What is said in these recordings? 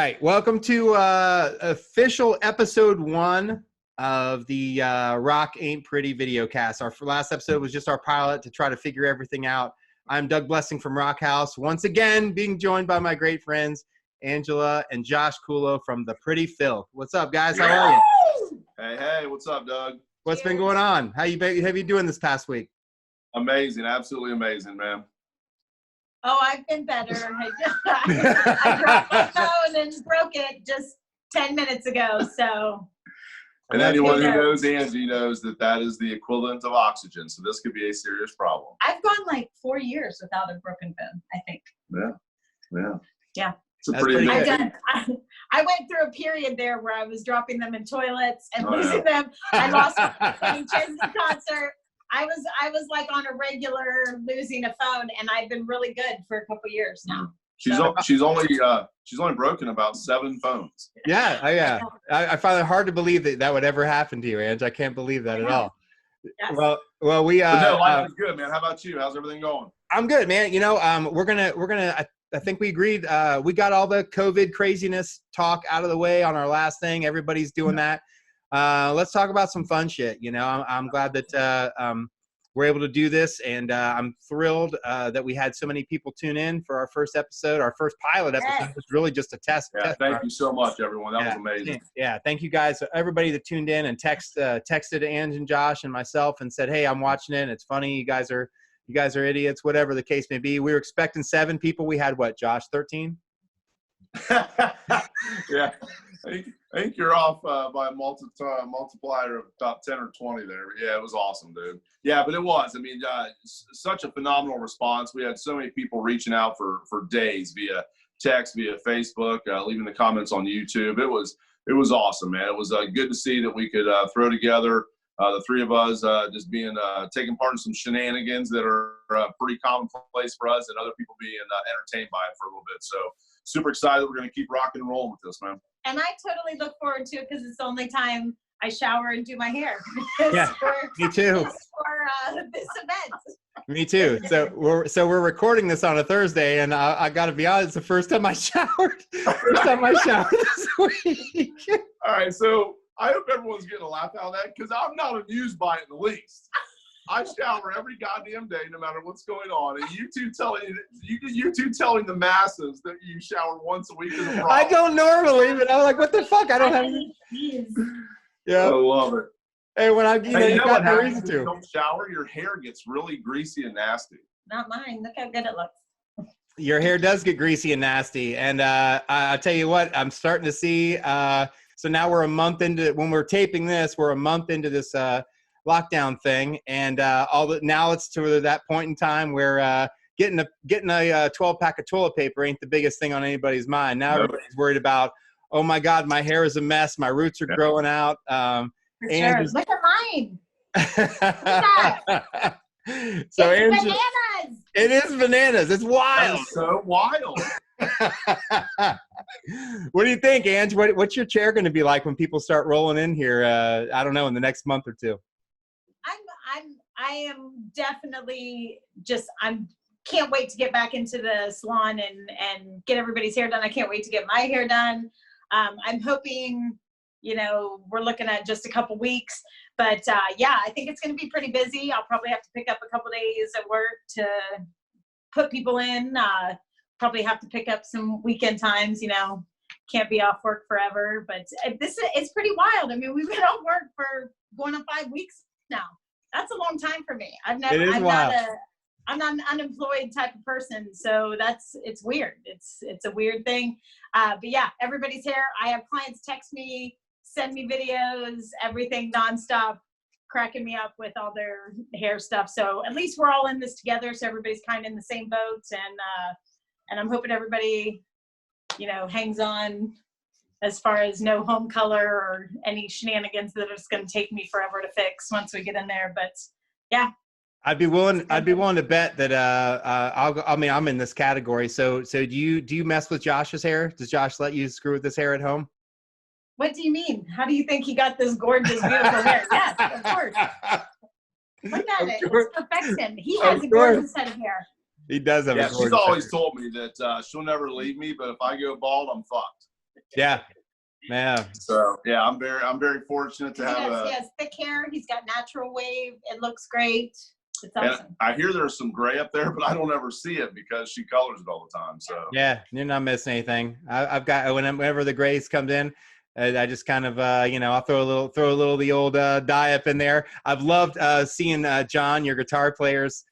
right, welcome to official episode 1 of the Rock Ain't Pretty video cast. Our last episode was just our pilot to try to figure everything out. I'm Doug Blessing from Rock House, once again being joined by my great friends Angela and Josh Kulo from the Pretty Filth. What's up, guys? How are you? Hey, what's up, Doug? What's been going on? How you doing this past week? Amazing, absolutely amazing, man. Oh, I've been better. I dropped my phone and broke it just 10 minutes ago. So, and anyone who knows Angie knows that is the equivalent of oxygen. So this could be a serious problem. I've gone like 4 years without a broken phone, I think. Yeah. It's a pretty I went through a period there where I was dropping them in toilets and losing them. I lost my Chesney concert. I was like on a regular losing a phone, and I've been really good for a couple years now. She's only broken about 7 phones. Yeah. I find it hard to believe that would ever happen to you, Ange. I can't believe that at all. Yes. Well, we life is good, man. How about you? How's everything going? I'm good, man. You know, we're gonna. I think we agreed. We got all the COVID craziness talk out of the way on our last thing. Everybody's doing that. Let's talk about some fun shit. You know, I'm glad that we're able to do this, and I'm thrilled that we had so many people tune in for our first episode, our first pilot episode. It was really just a test. Thank you so much, everyone. That was amazing. Yeah, thank you guys, everybody that tuned in and texted Ange and Josh and myself and said, "Hey, I'm watching it. And it's funny. You guys are idiots. Whatever the case may be." We were expecting 7 people. We had what, Josh? 13. Yeah. I think you're off by a multiplier of about 10 or 20 there. But yeah, it was awesome, dude. Yeah, but it was. I mean, such a phenomenal response. We had so many people reaching out for days via text, via Facebook, leaving the comments on YouTube. It was awesome, man. It was good to see that we could throw together the 3 of us just being taking part in some shenanigans that are pretty commonplace for us, and other people being entertained by it for a little bit. So super excited. We're going to keep rocking and rolling with this, man. And I totally look forward to it because it's the only time I shower and do my hair. Yeah, me too. For this event. Me too. So we're recording this on a Thursday, and I got to be honest, it's the first time I showered. This week. All right, so I hope everyone's getting a laugh out of that because I'm not amused by it in the least. I shower every goddamn day, no matter what's going on. And you two telling the masses that you shower once a week is a problem. I don't normally, but I'm like, what the fuck? I don't have. Yeah, I love it. Hey, when you got no reason to. You don't shower, your hair gets really greasy and nasty. Not mine. Look how good it looks. Your hair does get greasy and nasty, and I tell you what, I'm starting to see. So now we're a month into when we're taping this. We're a month into this lockdown thing, and now it's to that point in time where getting a 12-pack of toilet paper ain't the biggest thing on anybody's mind. Now everybody's worried about, oh my God, my hair is a mess, my roots are growing out. Sure. Look at mine. So it's bananas. It is bananas. It's wild. That's so wild. What do you think, Ange? What's your chair going to be like when people start rolling in here? I don't know, in the next month or two. I am definitely can't wait to get back into the salon and get everybody's hair done. I can't wait to get my hair done. I'm hoping, we're looking at just a couple weeks, but yeah, I think it's going to be pretty busy. I'll probably have to pick up a couple days at work to put people in, probably have to pick up some weekend times, can't be off work forever, but it's pretty wild. I mean, we've been off work for going on 5 weeks now. That's a long time for me. I'm not an unemployed type of person. So it's weird. It's a weird thing. But yeah, everybody's hair. I have clients text me, send me videos, everything nonstop, cracking me up with all their hair stuff. So at least we're all in this together. So everybody's kind of in the same boat. And I'm hoping everybody, hangs on as far as no home color or any shenanigans that are just going to take me forever to fix once we get in there. But yeah. I'd be willing to bet that I'm in this category. So do you mess with Josh's hair? Does Josh let you screw with his hair at home? What do you mean? How do you think he got this gorgeous, beautiful hair? Yes, of course. Look at it. It's perfection. He has a gorgeous head of hair. He does have a gorgeous she's always told me that she'll never leave me, but if I go bald, I'm fucked. Yeah. Yeah. So yeah, I'm very fortunate to have He has thick hair. He's got natural wave. It looks great. It's and awesome. I hear there's some gray up there, but I don't ever see it because she colors it all the time. So Yeah, you're not missing anything. I've got whenever the grays comes in, I just kind of I'll throw a little of the old dye up in there. I've loved seeing John, your guitar players,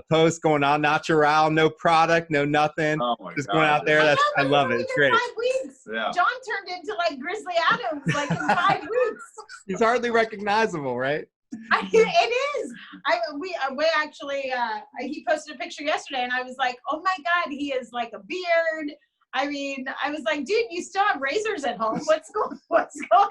post going on natural, no product, no nothing, oh my just God, going out there. I love it. It's great. 5 weeks. Yeah. John turned into like Grizzly Adams like in 5 weeks. He's hardly recognizable, right? It is. We actually he posted a picture yesterday, and I was like, oh my God, he is like a beard. I mean, I was like, dude, you still have razors at home. What's going on?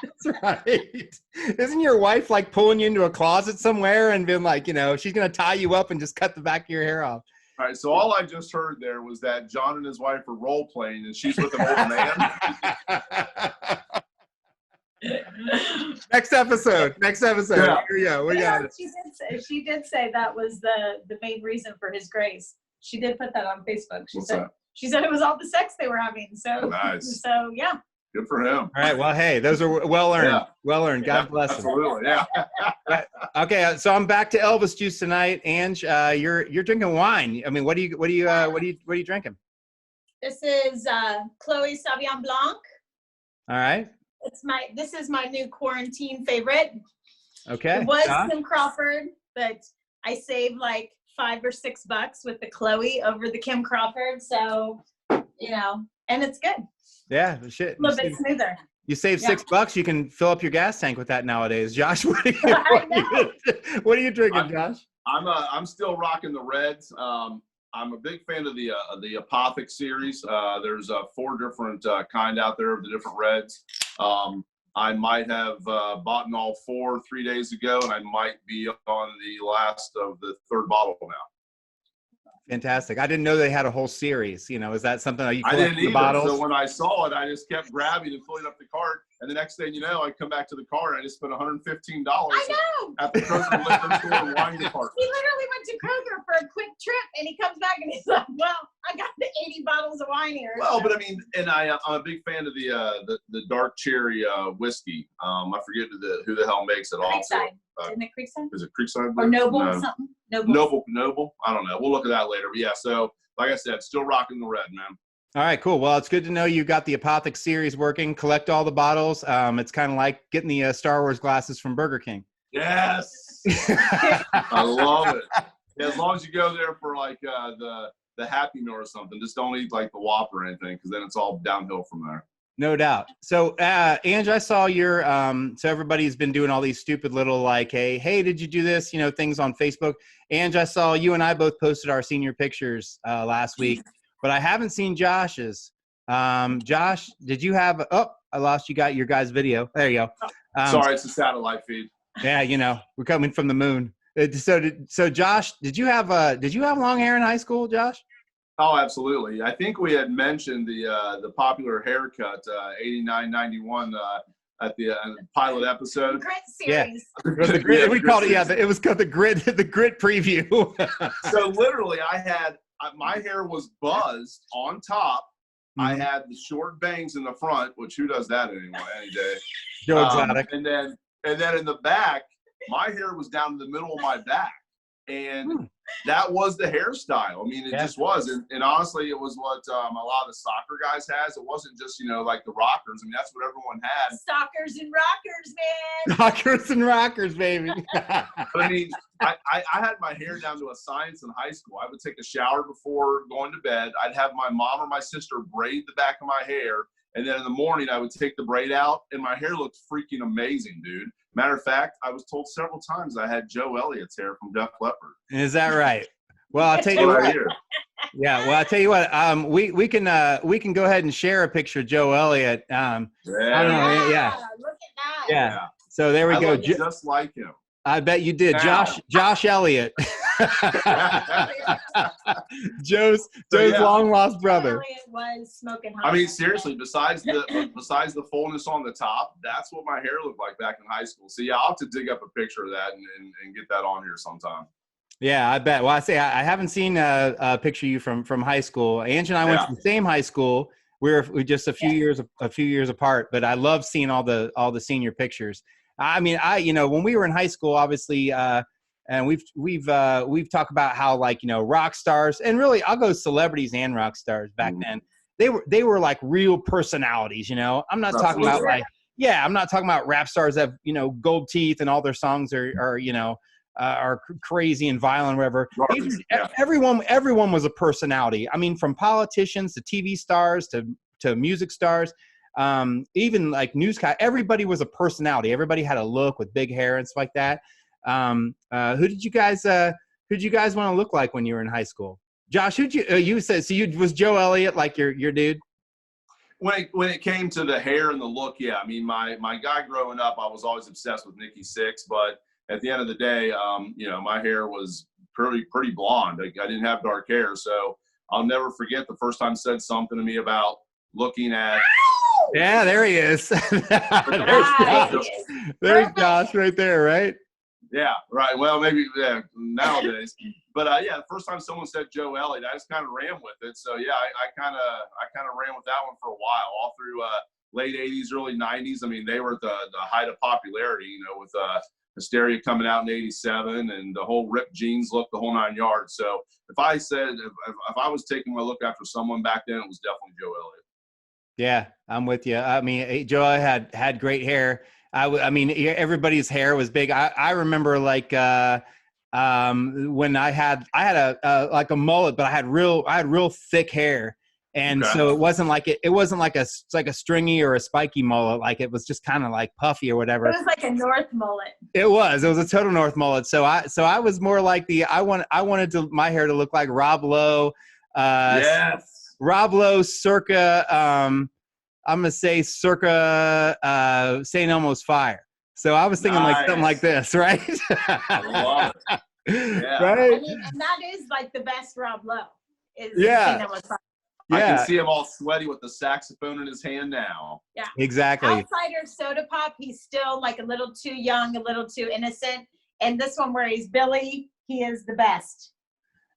That's right. Isn't your wife like pulling you into a closet somewhere and being like, she's gonna tie you up and just cut the back of your hair off? All right, so all I just heard there was that John and his wife are role playing, and she's with an old man. Next episode. Yeah. Here we go. We got it. She did say that was the main reason for his grace. She did put that on Facebook. She said it was all the sex they were having. So nice. So yeah. Good for him. All right. Well, hey, those are well earned. Yeah. Well earned. God bless him. Absolutely. Yeah. Okay, so I'm back to Elvis juice tonight. Ange, you're drinking wine. I mean, what are you drinking? This is Chloe Sauvignon Blanc. All right. This is my new quarantine favorite. Okay. It was Kim Crawford, but I saved like $5 or $6 with the Chloe over the Kim Crawford. So, and it's good. Yeah, shit. A little bit smoother. You save $6, you can fill up your gas tank with that nowadays. Josh, what are you drinking, Josh? I'm still rocking the reds. I'm a big fan of the Apothic series. There's 4 different kind out there of the different reds. I might have bought all 4 3 days ago, and I might be on the last of the 3rd bottle now. Fantastic. I didn't know they had a whole series. Is that something that you collect? I didn't either. Bottles? So when I saw it, I just kept grabbing and filling up the cart. And the next thing you know, I come back to the car and I just spent $115 at the Kroger liquor store and wine department. He literally went to Kroger for a quick trip, and he comes back and he's like, "Well, I got the 80 bottles of wine here." Well, but I mean, and I'm a big fan of the dark cherry whiskey. I forget who the hell makes it. Creekside. Isn't it Creekside? Is it Creekside? Or Noble No. something? Noble. I don't know. We'll look at that later. But yeah, so like I said, still rocking the red, man. All right, cool. Well, it's good to know you got the Apothic series working. Collect all the bottles. It's kind of like getting the Star Wars glasses from Burger King. Yes. I love it. Yeah, as long as you go there for like the Happy Meal or something, just don't eat like the Whopper or anything, because then it's all downhill from there. No doubt. So, Ange, I saw your, so everybody's been doing all these stupid little like, hey, did you do this? Things on Facebook. Ange, I saw you and I both posted our senior pictures last week, but I haven't seen Josh's. Josh, did you have, I lost you, got your guys' video. There you go. Sorry, it's a satellite feed. Yeah, we're coming from the moon. So Josh, did you have long hair in high school, Josh? Oh, absolutely. I think we had mentioned the popular haircut, 89, 91 at the pilot episode. Grit series. Yeah. The grit, we called it. Yeah, it was called the grit preview. So literally, my hair was buzzed on top. Mm-hmm. I had the short bangs in the front, which who does that anymore any day? Joe Exotic. And then in the back, my hair was down in the middle of my back. And that was the hairstyle. I mean, it just was. And honestly, it was what a lot of the soccer guys has. It wasn't just, like the rockers. I mean, that's what everyone had. Sockers and rockers, man. Sockers and rockers, baby. But I mean, I had my hair down to a science in high school. I would take a shower before going to bed. I'd have my mom or my sister braid the back of my hair. And then in the morning, I would take the braid out, and my hair looked freaking amazing, dude. Matter of fact, I was told several times I had Joe Elliott's hair from Def Leppard. Is that right? Well, I'll tell you what. Yeah, well, I'll tell you what. We can go ahead and share a picture of Joe Elliott. I don't know. Yeah. Look at that. Yeah. So there we go. Just like him. I bet you did. Josh Elliott. Joe's long lost brother. Elliott was smoking hot. I mean, seriously, besides the fullness on the top, that's what my hair looked like back in high school. So yeah, I'll have to dig up a picture of that and get that on here sometime. Yeah, I bet. Well, I haven't seen a picture of you from high school. Ange and I went to the same high school. we're just a few years apart, but I love seeing all the senior pictures. I mean, when we were in high school, obviously, and we've talked about how, like, rock stars, and really I'll go celebrities and rock stars back then. They were like real personalities, I'm not talking about I'm not talking about rap stars that have, gold teeth and all their songs are crazy and violent, whatever. Everyone was a personality. I mean, from politicians to TV stars to music stars, even like newscast. Everybody was a personality. Everybody had a look with big hair and stuff like that. Who did you guys want to look like when you were in high school? Josh, you said so? Was Joe Elliott like your dude? When it came to the hair and the look, yeah. I mean, my guy growing up, I was always obsessed with Nikki Sixx, but at the end of the day, my hair was pretty blonde. I didn't have dark hair, so I'll never forget the first time said something to me about looking at. Yeah, there he is. There's Josh right there, right? Yeah, right. Well, maybe nowadays, but the first time someone said Joe Elliott, I just kind of ran with it. So yeah, I kind of ran with that one for a while, all through late '80s, early '90s. I mean, they were at the height of popularity, with Hysteria coming out in '87 and the whole ripped jeans look, the whole 9 yards. So if I was taking a look after someone back then, it was definitely Joe Elliott. Yeah, I'm with you. I mean, Joe had great hair. I mean, everybody's hair was big. I remember like when I had a mullet, but I had real thick hair. And so it wasn't like a stringy or a spiky mullet. Like it was just kind of like puffy or whatever. It was like a North mullet. It was a total North mullet. So I was more like I wanted my hair to look like Rob Lowe. Yes. Rob Lowe circa, I'm going to say circa St. Elmo's Fire. So I was thinking like something like this, right? I love it. Yeah. Right? I mean, and that is like the best Rob Lowe. St. Elmo's Fire. Yeah. I can see him all sweaty with the saxophone in his hand now. Yeah. Exactly. Outside of Soda Pop, he's still like a little too young, a little too innocent. And this one where he's Billy, he is the best.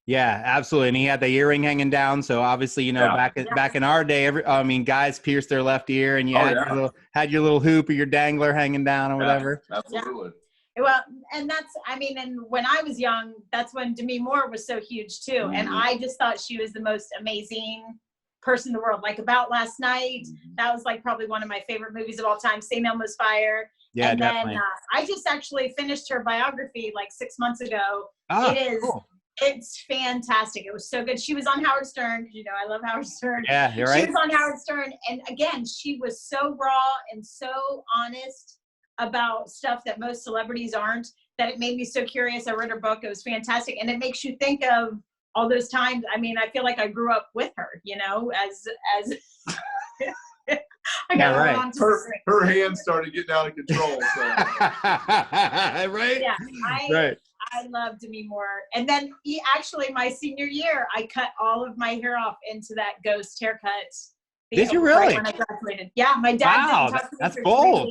Yeah, absolutely. And he had the earring hanging down. So obviously, back in our day, guys pierced their left ear, and you had your little hoop or your dangler hanging down or whatever. Absolutely. Yeah. Well, and and when I was young, that's when Demi Moore was so huge too. Mm-hmm. And I just thought she was the most amazing person in the world. Like About Last Night, that was like probably one of my favorite movies of all time. St. Elmo's Fire. Yeah, and definitely. Then I just actually finished her biography like 6 months ago. It is. Cool. It's fantastic. It was so good. She was on Howard Stern, because I love Howard Stern. Yeah, you're right. She was on Howard Stern, and again, she was so raw and so honest about stuff that most celebrities aren't, that it made me so curious. I read her book. It was fantastic, and it makes you think of all those times. I mean, I feel like I grew up with her, as I got right. Her hands started getting out of control. So. Right? Yeah, right. I love Demi Moore. And then actually my senior year, I cut all of my hair off into that ghost haircut. Did you really? Right when I graduated. Yeah, my dad didn't talk to me. That's bold.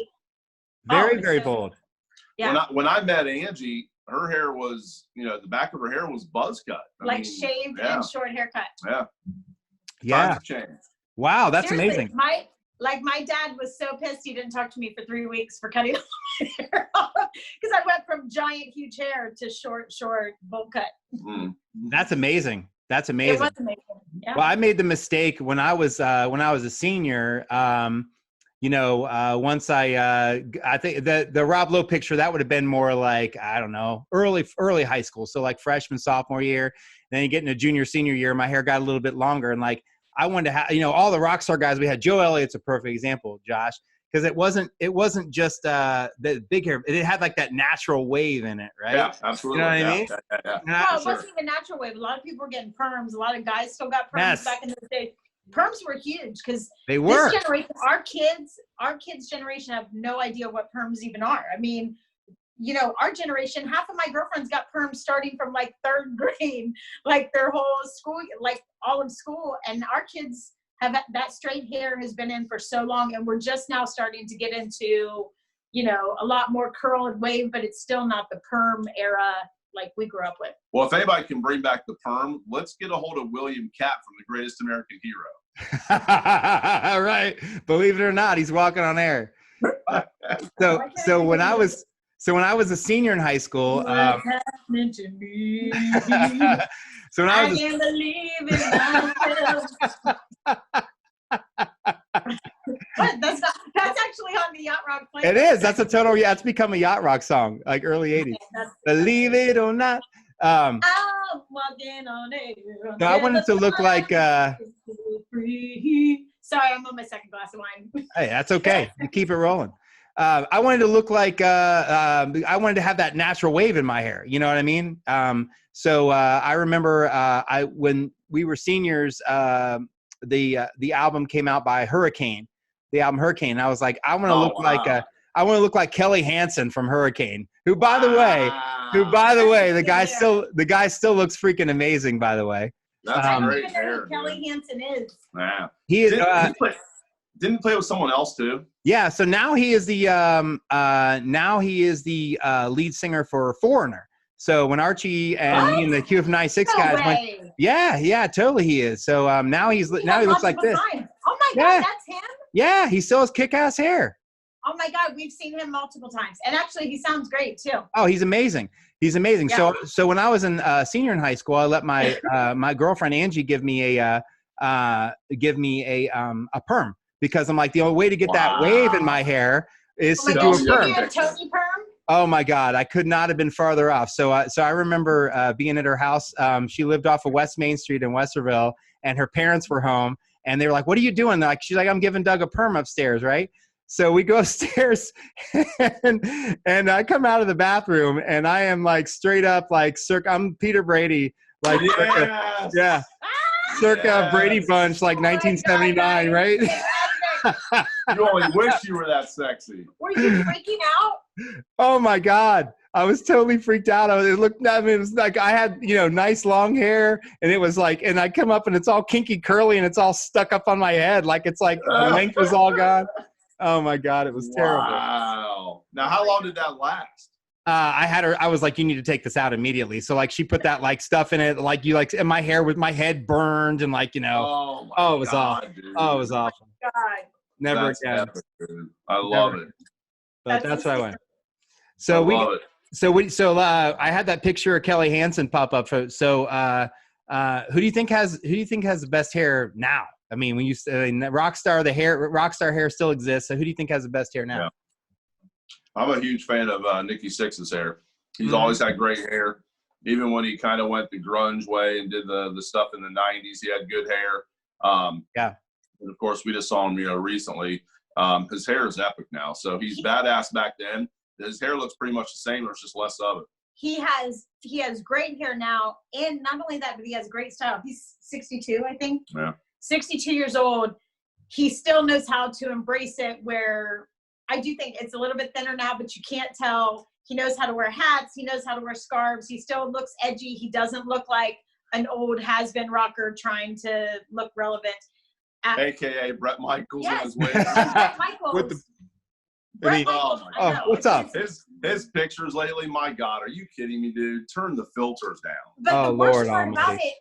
Very bold. Yeah. When I met Angie, her hair was, the back of her hair was buzz cut. Shaved and short haircut. Yeah. Yeah. Wow, that's seriously, amazing. My dad was so pissed he didn't talk to me for 3 weeks for cutting my hair off, because I went from giant, huge hair to short bowl cut. That's amazing. That's amazing. It was amazing. Yeah. Well, I made the mistake when I was a senior. Once I think the Rob Lowe picture, that would have been more like, I don't know, early high school. So like freshman, sophomore year. Then you get into junior, senior year, my hair got a little bit longer, and like I wanted to have, all the rock star guys we had. Joe Elliott's a perfect example, Josh, because it wasn't just the big hair. It had like that natural wave in it, right? Yeah, absolutely. You know what I mean? Yeah. Well, it wasn't even natural wave. A lot of people were getting perms. A lot of guys still got perms back in the day. Perms were huge because they were. This generation, our kids' generation have no idea what perms even are. I mean, our generation, half of my girlfriends got perms starting from like 3rd grade, like their whole school, like all of school. And our kids have that straight hair has been in for so long. And we're just now starting to get into, a lot more curl and wave, but it's still not the perm era like we grew up with. Well, if anybody can bring back the perm, let's get a hold of William Katt from The Greatest American Hero. Right. Believe it or not, he's walking on air. So when I was a senior in high school, What's happening to me? so when I can't believe it myself. What? That's actually on the Yacht Rock playlist. it is. That's a total. Yeah, it's become a yacht rock song, like early '80s. Believe it or not. I'm walking on air. So I wanted to look like. Sorry, I'm on my second glass of wine. Hey, that's okay. You keep it rolling. I wanted to look like. I wanted to have that natural wave in my hair. You know what I mean? So I remember when we were seniors, the album came out by Hurricane. The album Hurricane. And I was like, I want to look like Kelly Hansen from Hurricane, who by the way, the guy still looks freaking amazing, by the way. That's great hair. Kelly Hansen is. Yeah. He is Didn't he play with someone else too? yeah, so now he is the lead singer for Foreigner. So when Archie and me and the QF96 guys went, yeah, totally he is. So now he looks like this. Oh my God, that's him? Yeah, he still has kick-ass hair. Oh my God, we've seen him multiple times. And actually he sounds great too. Oh, he's amazing. He's amazing. Yeah. So when I was in senior in high school, I let my my girlfriend Angie give me a perm, because I'm like, the only way to get that wave in my hair is to do a perm. You have Tony perm? Oh my God, I could not have been farther off. So I remember being at her house. She lived off of West Main Street in Westerville, and her parents were home, and they were like, "What are you doing?" She's like, "I'm giving Doug a perm upstairs, right?" So we go upstairs, and I come out of the bathroom, and I am like straight up like I'm Peter Brady, like circa Brady Bunch, like 1979, right? You only wish you were that sexy. Were you freaking out? Oh my God. I was totally freaked out. It was like I had, nice long hair, and it was like, and I come up and it's all kinky curly and it's all stuck up on my head. Like it's like the length was all gone. Oh my God. It was terrible. Wow. Now, how long did that last? I was like, you need to take this out immediately. So like she put that like stuff in it, like and my hair with my head burned and like, it was awful. Dude. Oh, it was awful. God. Never That's again. epic, dude. I love it. But that's what I went. So I had that picture of Kelly Hansen pop up. Who do you think has the best hair now? I mean, when Rockstar hair still exists. So who do you think has the best hair now? Yeah. I'm a huge fan of Nikki Sixx's hair. He's always had great hair. Even when he kind of went the grunge way and did the stuff in the 90s, he had good hair. And of course, we just saw him, recently. His hair is epic now. So he's badass back then. His hair looks pretty much the same. There's just less of it. He has great hair now. And not only that, but he has great style. He's 62, I think. Yeah. 62 years old. He still knows how to embrace it, where I do think it's a little bit thinner now, but you can't tell. He knows how to wear hats. He knows how to wear scarves. He still looks edgy. He doesn't look like an old has-been rocker trying to look relevant. AKA Brett Michaels in his wig. Brett Michaels. What's up? His pictures lately, my God, are you kidding me, dude? Turn the filters down. But the worst part about it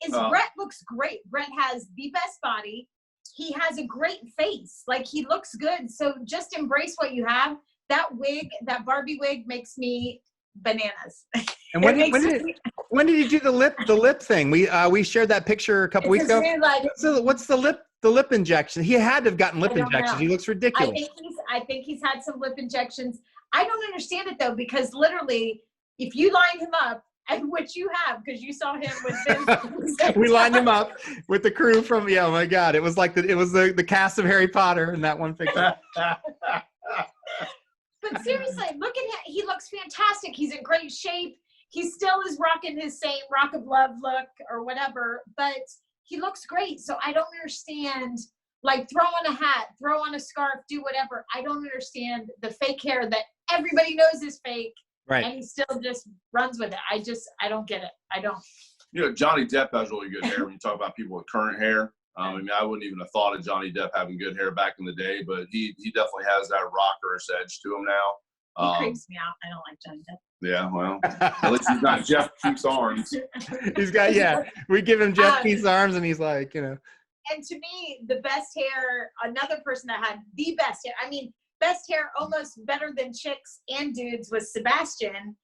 is Brett looks great. Brett has the best body. He has a great face. Like, he looks good. So just embrace what you have. That wig, that Barbie wig, makes me bananas. And when did you do the lip thing? We shared that picture a couple weeks ago. What's the lip injection? He had to have gotten lip injections. He looks ridiculous. I think he's had some lip injections. I don't understand it though, because literally, if you line him up, and which you have, because you saw him with Vince. We lined him up with the crew from. Oh my God! It was like the cast of Harry Potter in that one picture. But seriously, look at him. He looks fantastic. He's in great shape. He still is rocking his same Rock of Love look or whatever, but he looks great. So I don't understand, like, throw on a hat, throw on a scarf, do whatever. I don't understand the fake hair that everybody knows is fake. Right. And he still just runs with it. I don't get it. I don't. Johnny Depp has really good hair when you talk about people with current hair. I wouldn't even have thought of Johnny Depp having good hair back in the day, but he definitely has that rockerish edge to him now. He creeps me out. I don't like Johnny Depp. Yeah, well, at least he's not Jeff Keith's arms. He's got, we give him Jeff Keith's arms, and he's like, and to me, the best hair, another person that had the best hair, I mean, best hair almost better than chicks and dudes was Sebastian.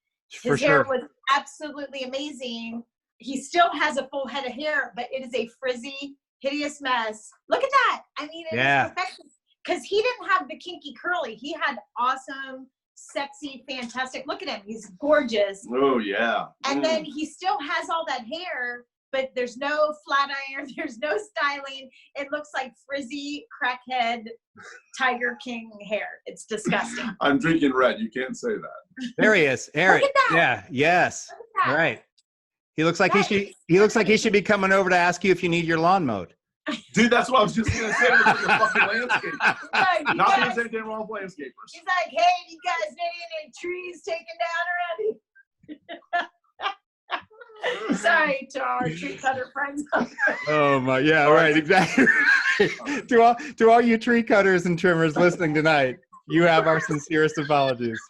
For His hair sure. was absolutely amazing. He still has a full head of hair, but it is a frizzy, hideous mess. Look at that. I mean, it is perfection. Because he didn't have the kinky curly. He had awesome, sexy, fantastic. Look at him. He's gorgeous. Oh, yeah. And then he still has all that hair, but there's no flat iron. There's no styling. It looks like frizzy, crackhead, Tiger King hair. It's disgusting. I'm drinking red. You can't say that. There he is. Eric. Look at that. Yeah. Yes. Look at that. All right. He looks like he looks like he should be coming over to ask you if you need your lawn mowed. Dude, that's what I was just going to say. It's like a fucking landscape. Like, Not that there's anything wrong with landscapers. he's like, hey, you guys need any trees taken down already? Sorry to our tree cutter friends. Oh my, yeah, right, exactly. to all you tree cutters and trimmers listening tonight, you have our sincerest apologies.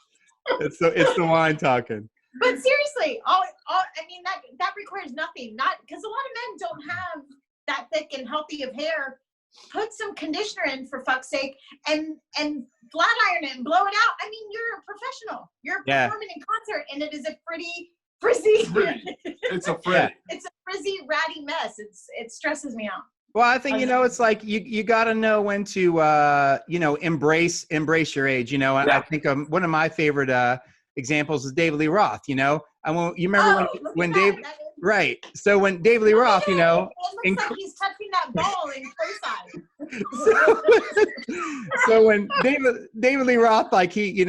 It's the wine talking. But seriously, all I mean that requires nothing. Not because a lot of men don't have that thick and healthy of hair. Put some conditioner in for fuck's sake, and flat iron it and blow it out. I mean, you're a professional. You're performing in concert, and it is a pretty frizzy. It's a frizzy. It's a frizzy, ratty mess. It stresses me out. Well, I think, it's like you got to know when to, embrace your age, and I think one of my favorite examples is David Lee Roth, you remember when Dave, right. So when David Lee Roth, it looks like he's touching that ball in courtside. so when David Lee Roth, like he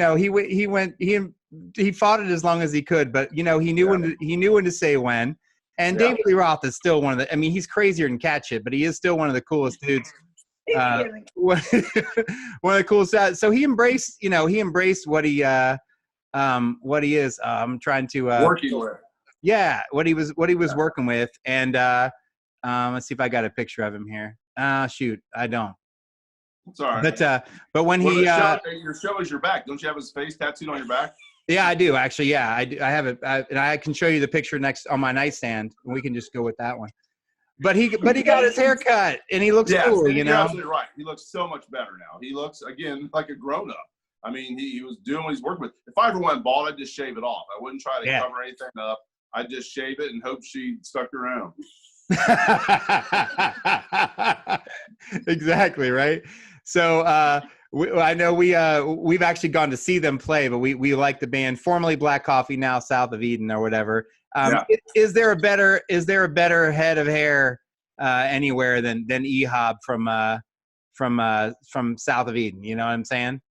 fought it as long as he could, but he knew when to say when. And David Lee Roth is still one of the, he's crazier than cat shit, but he is still one of the coolest dudes. One of the coolest. So he embraced what he is. I'm trying to working with. Yeah, what he was working with, and let's see if I got a picture of him here. Shoot, I don't. It's all right. But when your show is your back. Don't you have his face tattooed on your back? Yeah, I do actually. Yeah, I do. I have it, and I can show you the picture next on my nightstand, and we can just go with that one. But he got his hair cut, and he looks cool. You're absolutely right. He looks so much better now. He looks again like a grown up. I mean, he was doing what he's working with. If I ever went bald, I'd just shave it off. I wouldn't try to cover anything up. I'd just shave it and hope she stuck around. Exactly right. So I know we've actually gone to see them play, but we like the band, formerly Black Coffee, now South of Eden or whatever. Is there a better head of hair anywhere than Ehab from South of Eden? You know what I'm saying?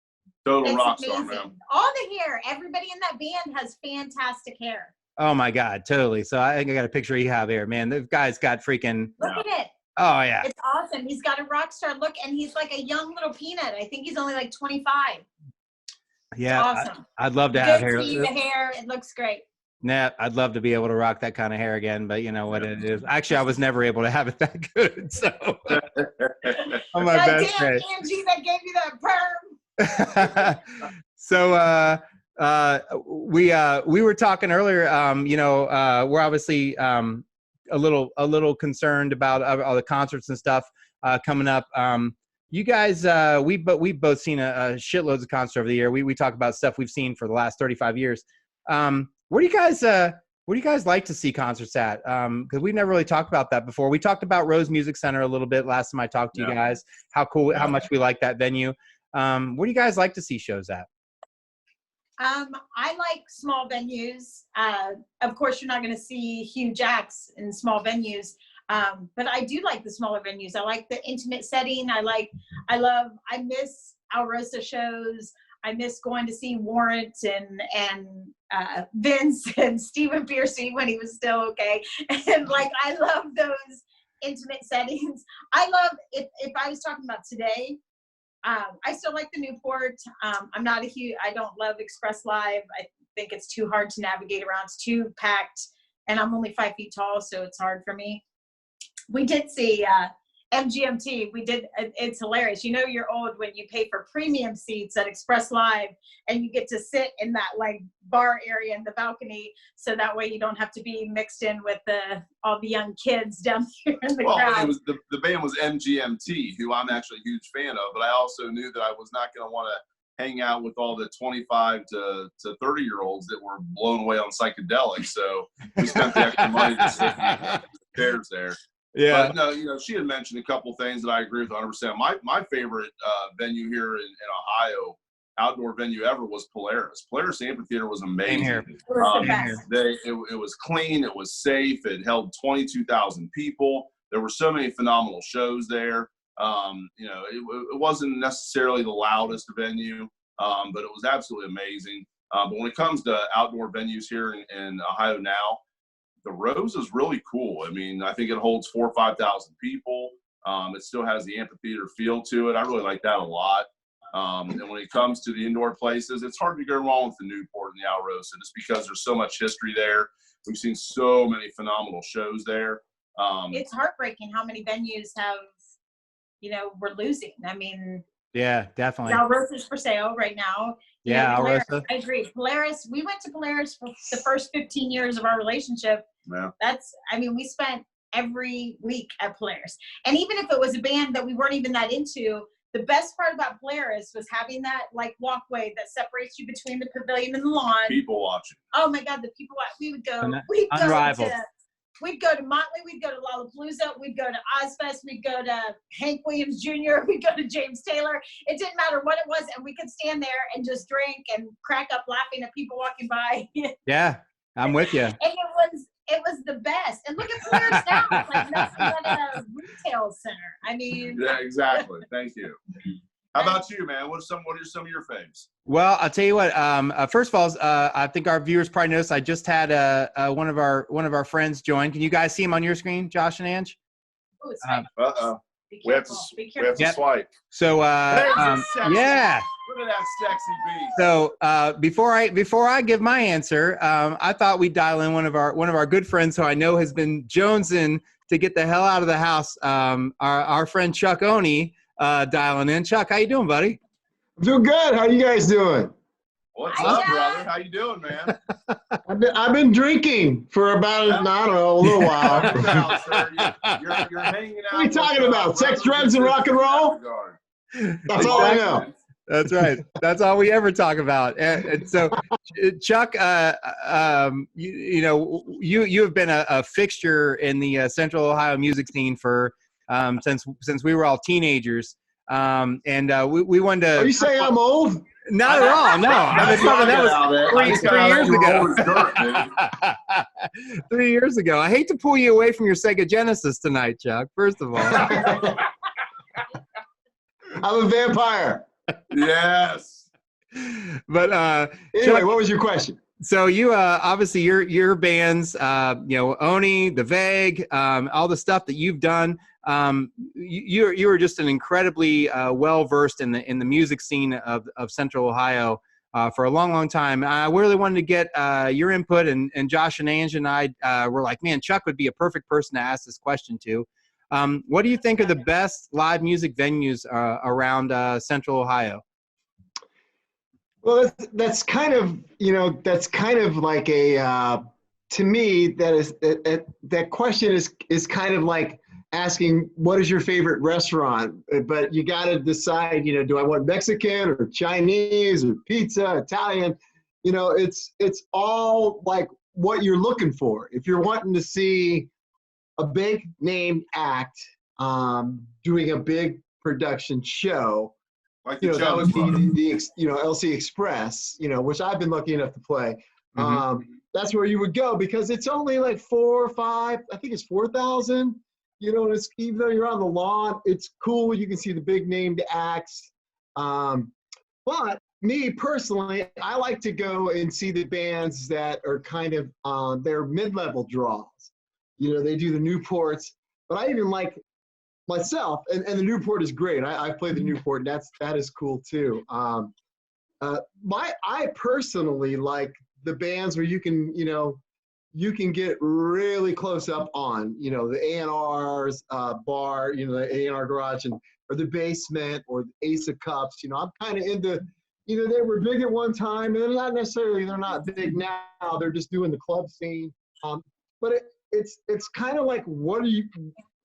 Total rock star, man. All the hair. Everybody in that band has fantastic hair. Oh my God, totally. So I think I got a picture of Ehab here, man. The guy's got freaking. Look at it. Oh yeah. It's awesome. He's got a rock star look, and he's like a young little peanut. I think he's only like 25. Yeah, it's awesome. I'd love to have hair. The hair, it looks great. Nah, I'd love to be able to rock that kind of hair again, but you know what it is. Actually, I was never able to have it that good. So on my best day. Angie, that gave you that perm. So we were talking earlier. We're obviously a little concerned about all the concerts and stuff coming up. You guys, we've both seen a shitloads of concerts over the year. We talk about stuff we've seen for the last 35 years. Where do you guys like to see concerts at? Because we've never really talked about that before. We talked about Rose Music Center a little bit last time I talked to you guys. How cool, how much we like that venue. Where do you guys like to see shows at? I like small venues. Of course, you're not going to see huge acts in small venues, but I do like the smaller venues. I like the intimate setting. I miss Alrosa shows. I miss going to see Warrant and Vince and Stephen Piercy when he was still okay. And I love those intimate settings. I love, if I was talking about today, I still like the Newport. I don't love Express Live. I think it's too hard to navigate around. It's too packed, and I'm only 5 feet tall, so it's hard for me. We did see MGMT, we did, it's hilarious. You know, you're old when you pay for premium seats at Express Live and you get to sit in that like bar area in the balcony. So that way you don't have to be mixed in with all the young kids down here in the crowd. It was the band was MGMT, who I'm actually a huge fan of, but I also knew that I was not going to want to hang out with all the 25 to 30-year-olds that were blown away on psychedelics. So we spent the extra money to sit in the chairs there. Yeah. But no, you know, she had mentioned a couple things that I agree with 100%. My favorite venue here in Ohio, outdoor venue ever, was Polaris. Polaris Amphitheater was amazing. Here. It was the best. It was clean. It was safe. It held 22,000 people. There were so many phenomenal shows there. You know, it wasn't necessarily the loudest venue, but it was absolutely amazing. But when it comes to outdoor venues here in Ohio now, the Rose is really cool. I mean, I think it holds 4,000 or 5,000 people. It still has the amphitheater feel to it. I really like that a lot. And when it comes to the indoor places, it's hard to go wrong with the Newport and the Alrosa, just because there's so much history there. We've seen so many phenomenal shows there. It's heartbreaking how many venues have, you know, we're losing. I mean, Yeah, definitely. Alrosa's for sale right now. You Yeah, know, Polaris, Alrosa. I agree. Polaris, we went to Polaris for the first 15 years of our relationship. Yeah. I mean, we spent every week at Polaris. And even if it was a band that we weren't even that into, the best part about Polaris was having that like walkway that separates you between the pavilion and the lawn. People watching. Oh my God, the people, we would go Unrivaled. We'd go to Motley, we'd go to Lollapalooza, we'd go to Ozfest, we'd go to Hank Williams Jr., we'd go to James Taylor. It didn't matter what it was, and we could stand there and just drink and crack up laughing at people walking by. Yeah, I'm with you. And it was the best. And look at Polaris now, it's like nothing but a retail center. I mean, Yeah, exactly. Thank you. How about you, man? What are some of your faves? Well, I'll tell you what. First of all, I think our viewers probably noticed I just had one of our friends join. Can you guys see him on your screen, Josh and Ange? oh, it's fine. Be We have careful. to Be we have to Yep. swipe. So, Sexy. yeah. Look at that sexy beast. So before I give my answer, I thought we'd dial in one of our good friends who I know has been jonesing to get the hell out of the house. Our friend Chuck Oney dialing in. Chuck, how you doing, buddy? I'm doing good. How you guys doing? What's Hi, up, Jack. brother? How you doing, man? I've been drinking for about I don't know, a little while. Now, sir, you're hanging out. What are you talking about? Sex, drugs, and rock and roll? That's all I know. That's right. That's all we ever talk about. And so, Chuck, you know, you have been a fixture in the Central Ohio music scene for since we were all teenagers. And we wanted to. Are you saying I'm old? Not at all. No, I mean, that was 3 years ago. 3 years ago. I hate to pull you away from your Sega Genesis tonight, Chuck. First of all. I'm a vampire. Yes. But Anyway, Chuck, what was your question? so you obviously your bands, you know, Oney, the Vague, all the stuff that you've done. You were just an incredibly well versed in the music scene of Central Ohio for a long time. I really wanted to get your input, and Josh and Ange and I were like, man, Chuck would be a perfect person to ask this question to. What do you think are the best live music venues around Central Ohio? Well, that's kind of, you know, that's kind of like a, to me, that question is kind of like asking, what is your favorite restaurant? But you got to decide, you know, do I want Mexican or Chinese or pizza, Italian? You know, it's all like what you're looking for. If you're wanting to see a big name act doing a big production show, Like you the know, that would Jones Brothers. be the you know, LC Express, you know, which I've been lucky enough to play. That's where you would go because it's only like 4 or 5, I think it's 4,000. You know, and it's, even though you're on the lawn, it's cool. You can see the big named acts. But me personally, I like to go and see the bands that are kind of, they're mid-level draws. You know, they do the Newports, but I even like myself, and the Newport is great. I play the Newport, and that is cool too. I personally like the bands where you can, you know, you can get really close up on, you know, the A&R's bar, you know, the A&R garage, and or the basement or the Ace of Cups. You know, I'm kind of into, you know, they were big at one time, and not necessarily, they're not big now. They're just doing the club scene. But it's kind of like, what are you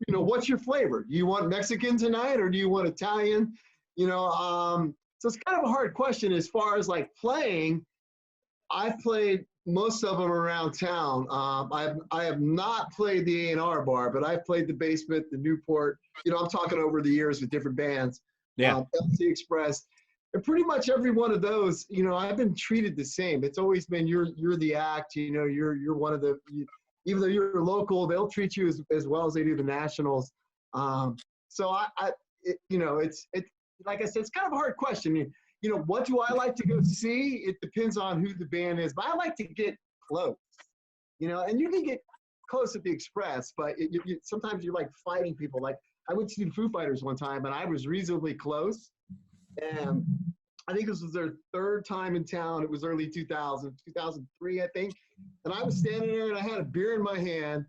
know, what's your flavor? Do you want Mexican tonight, or do you want Italian? You know, so it's kind of a hard question as far as like playing. I've played most of them around town. I have not played the A&R bar, but I've played the basement, the Newport. You know, I'm talking over the years with different bands. Yeah. LC Express, and pretty much every one of those, you know, I've been treated the same. It's always been you're the act. You know, you're one of the. Even though you're local, they'll treat you as well as they do the nationals. So you know, it's like I said, it's kind of a hard question. You know, what do I like to go see? It depends on who the band is, but I like to get close. You know, and you can get close at the Express, but sometimes you're like fighting people. Like I went to see the Foo Fighters one time, and I was reasonably close. And I think this was their third time in town. It was early 2003, I think. And I was standing there, and I had a beer in my hand.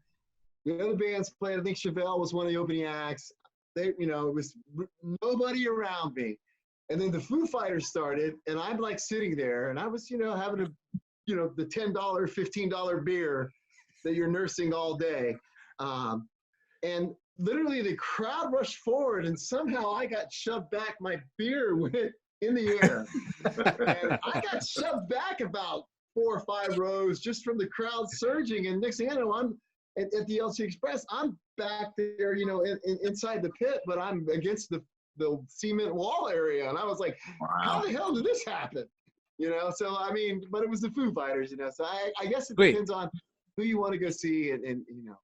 The other bands played. I think Chevelle was one of the opening acts. They, you know, it was nobody around me. And then the Foo Fighters started, and I'm like sitting there, and I was, you know, having you know, the $10, $15 beer that you're nursing all day. And literally the crowd rushed forward, and somehow I got shoved back. My beer went in the air. And I got shoved back about 4 or 5 rows just from the crowd surging. And next thing I know, I'm at the LC Express. I'm back there, you know, inside the pit, but I'm against the cement wall area. And I was like, wow, how the hell did this happen? You know, so I mean, but it was the Foo Fighters, you know, so I guess it depends on who you want to go see. And, you know,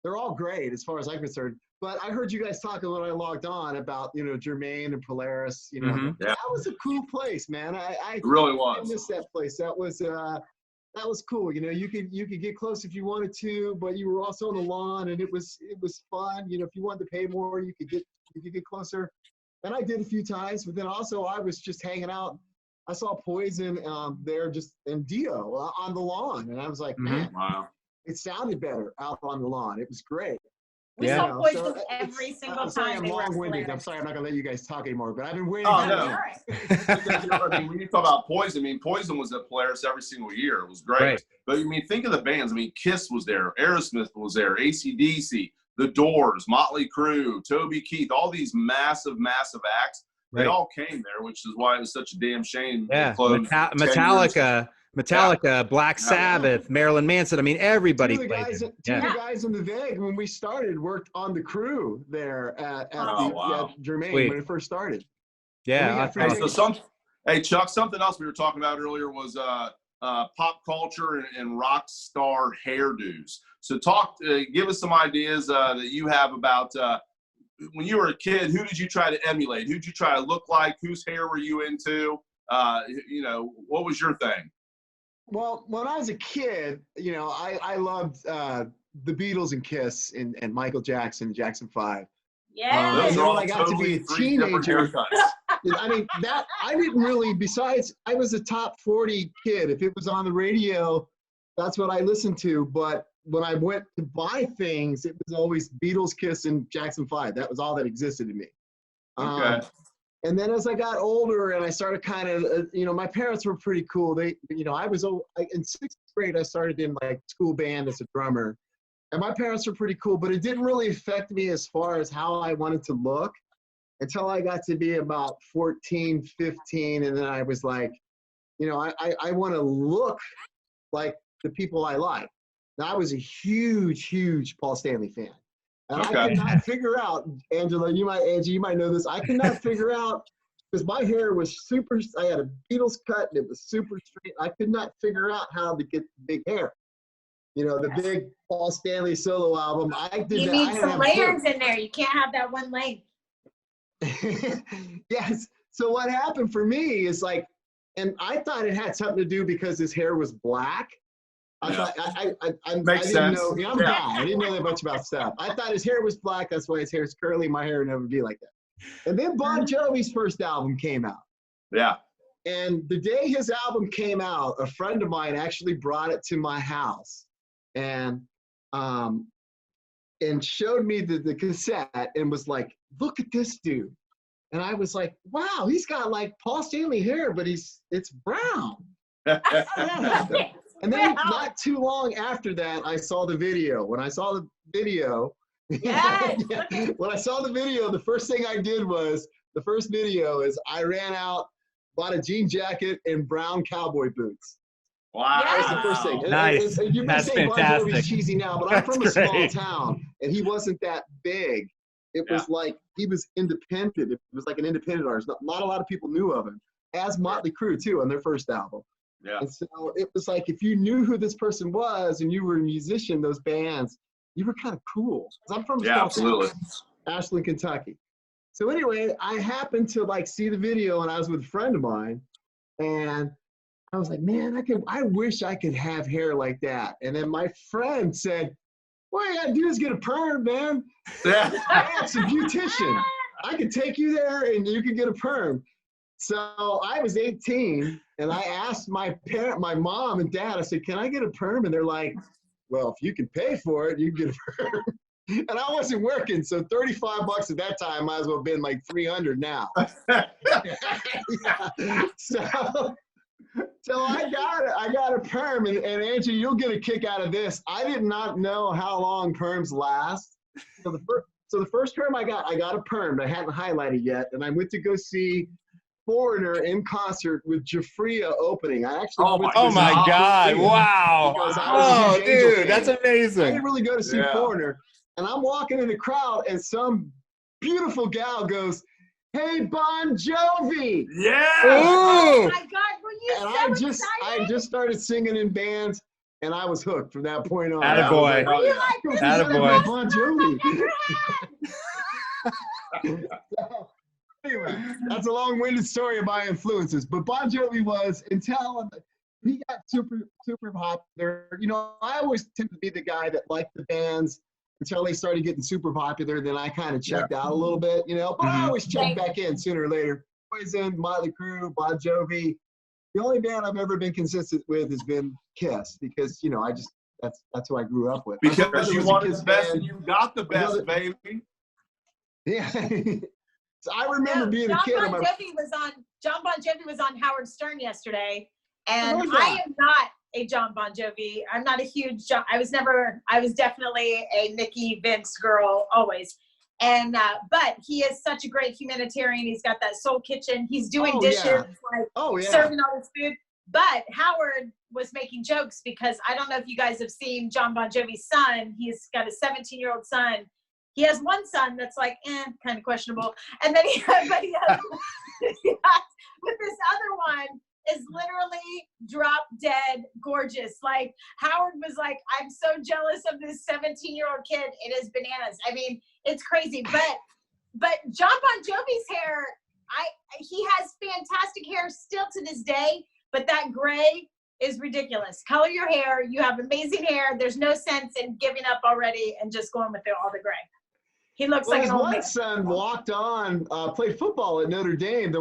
they're all great as far as I'm concerned. But I heard you guys talking when I logged on about, you know, Jermaine and Polaris, you know, that was a cool place, man. I it really was. I missed that place. That was cool. You know, you could get close if you wanted to, but you were also on the lawn, and it was fun. You know, if you wanted to pay more, you could get closer. And I did a few times, but then also I was just hanging out. I saw Poison there just and Dio on the lawn, and I was like, man, wow, it sounded better out on the lawn. It was great. We Yeah. saw Poison every single I'm sorry, time. I'm long-winded. I'm sorry, I'm not gonna let you guys talk anymore. But I've been waiting. Oh, no. All right. You know, I mean, when you talk about Poison, I mean, Poison was at Polaris every single year. It was great. Right. But I mean, think of the bands. I mean, Kiss was there, Aerosmith was there, AC/DC, The Doors, Motley Crue, Toby Keith, all these massive, massive acts. They Right. all came there, which is why it was such a damn shame. Yeah. They closed 10 Metallica, Black Sabbath, Marilyn Manson. I mean, everybody Two of played the it. guys in the VEG when we started worked on the crew there at Jermaine Sweet. when it first started. Yeah. Hey, Chuck, something else we were talking about earlier was pop culture and rock star hairdos. So give us some ideas that you have about when you were a kid. Who did you try to emulate? Who did you try to look like? Whose hair were you into? You know, what was your thing? Well, when I was a kid, you know, I loved the Beatles and Kiss and Michael Jackson, Jackson 5. Yeah. Those And are then all when I got to be a totally 3 different teenager, haircuts. I mean, that I didn't really, besides I was a top 40 kid. If it was on the radio, that's what I listened to. But when I went to buy things, it was always Beatles, Kiss, and Jackson 5. That was all that existed to me. Okay. And then as I got older and I started kind of, you know, my parents were pretty cool. They, you know, in 6th grade, I started in like school band as a drummer. And my parents were pretty cool, but it didn't really affect me as far as how I wanted to look until I got to be about 14, 15. And then I was like, you know, I want to look like the people I like. Now, I was a huge, huge Paul Stanley fan. And I could not figure out, Angie, you might know this. I could not figure out, because my hair was I had a Beatles cut and it was super straight. I could not figure out how to get big hair. You know, the big Paul Stanley solo album. You need some layers in there. You can't have that one length. Yes. So what happened for me is like, and I thought it had something to do because his hair was black. I thought I didn't know. You know, I'm a guy. I didn't know that much about stuff. I thought his hair was black. That's why his hair is curly. My hair would never be like that. And then Bon Jovi's first album came out. Yeah. And the day his album came out, a friend of mine actually brought it to my house. and showed me the cassette and was like, look at this dude. And I was like, wow, he's got like Paul Stanley hair, but it's brown. Yeah. And then not too long after that, I saw the video. When I saw the video, Yes. when I saw the video, the first thing I did was, the first video is I ran out, bought a jean jacket and brown cowboy boots. Wow. That was the first thing. Nice. And you may That's say Bon fantastic. Jovi's cheesy now, but I'm That's from a small great. town, and he wasn't that big. It was like, he was independent. It was like an independent artist. Not a lot of people knew of him, as Motley Crue too on their first album. Yeah. And so it was like, if you knew who this person was and you were a musician, those bands, you were kind of cool. 'Cause I'm from a small Absolutely. town, Ashland, Kentucky. So anyway, I happened to like see the video, and I was with a friend of mine, and I was like, man, I wish I could have hair like that. And then my friend said, what you gotta do is get a perm, man. Yeah. It's a beautician. I could take you there and you could get a perm. So I was 18, and I asked my mom and dad, I said, can I get a perm? And they're like, well, if you can pay for it, you can get a perm. And I wasn't working, so $35 at that time might as well have been like $300 now. Yeah. So I got a perm, and Angie, you'll get a kick out of this. I did not know how long perms last. So the first perm I got a perm, but I hadn't highlighted yet, and I went to go see Foreigner in concert with Jafria opening. I actually went to Oh see my God! Jafria Wow! because I was a Oh, huge Angel dude, fan. that's I amazing. didn't really go to see Yeah. Foreigner, and I'm walking in the crowd, and some beautiful gal goes, "Hey, Bon Jovi!" Yeah. Oh Ooh! my God, were you And so I excited? just started singing in bands, and I was hooked from that point on. Attaboy. Were you like, this is the Attaboy. best Bon song Jovi. I've ever had? So, anyway, that's a long-winded story of my influences. But Bon Jovi was, until he got super popular. You know, I always tend to be the guy that liked the bands until they started getting super popular. Then I kind of checked out a little bit, you know. But I always check back in sooner or later. Always in Motley Crue, Bon Jovi. The only band I've ever been consistent with has been Kiss, because you know that's who I grew up with. My Because brother you was a wanted Kiss the best, fan. and you got the best, Another- baby. Yeah. So I remember No, being a kid. John Bon Jovi was on Howard Stern yesterday, and Who's I that? am not a John Bon Jovi. I'm not a huge John. I was definitely a Nikki Vince girl always. And but he is such a great humanitarian. He's got that soul kitchen. He's doing Oh, dishes, yeah. like Oh yeah. serving all this food. But Howard was making jokes because I don't know if you guys have seen John Bon Jovi's son. He's got a 17-year-old son. He has one son that's like, kind of questionable. And then he has, but this other one is literally drop dead gorgeous. Like Howard was like, I'm so jealous of this 17-year-old kid. It is bananas. I mean, it's crazy. But John Bon Jovi's hair, he has fantastic hair still to this day, but that gray is ridiculous. Color your hair. You have amazing hair. There's no sense in giving up already and just going with all the gray. He looks Well, like his an old one man. son walked on, played football at Notre Dame. The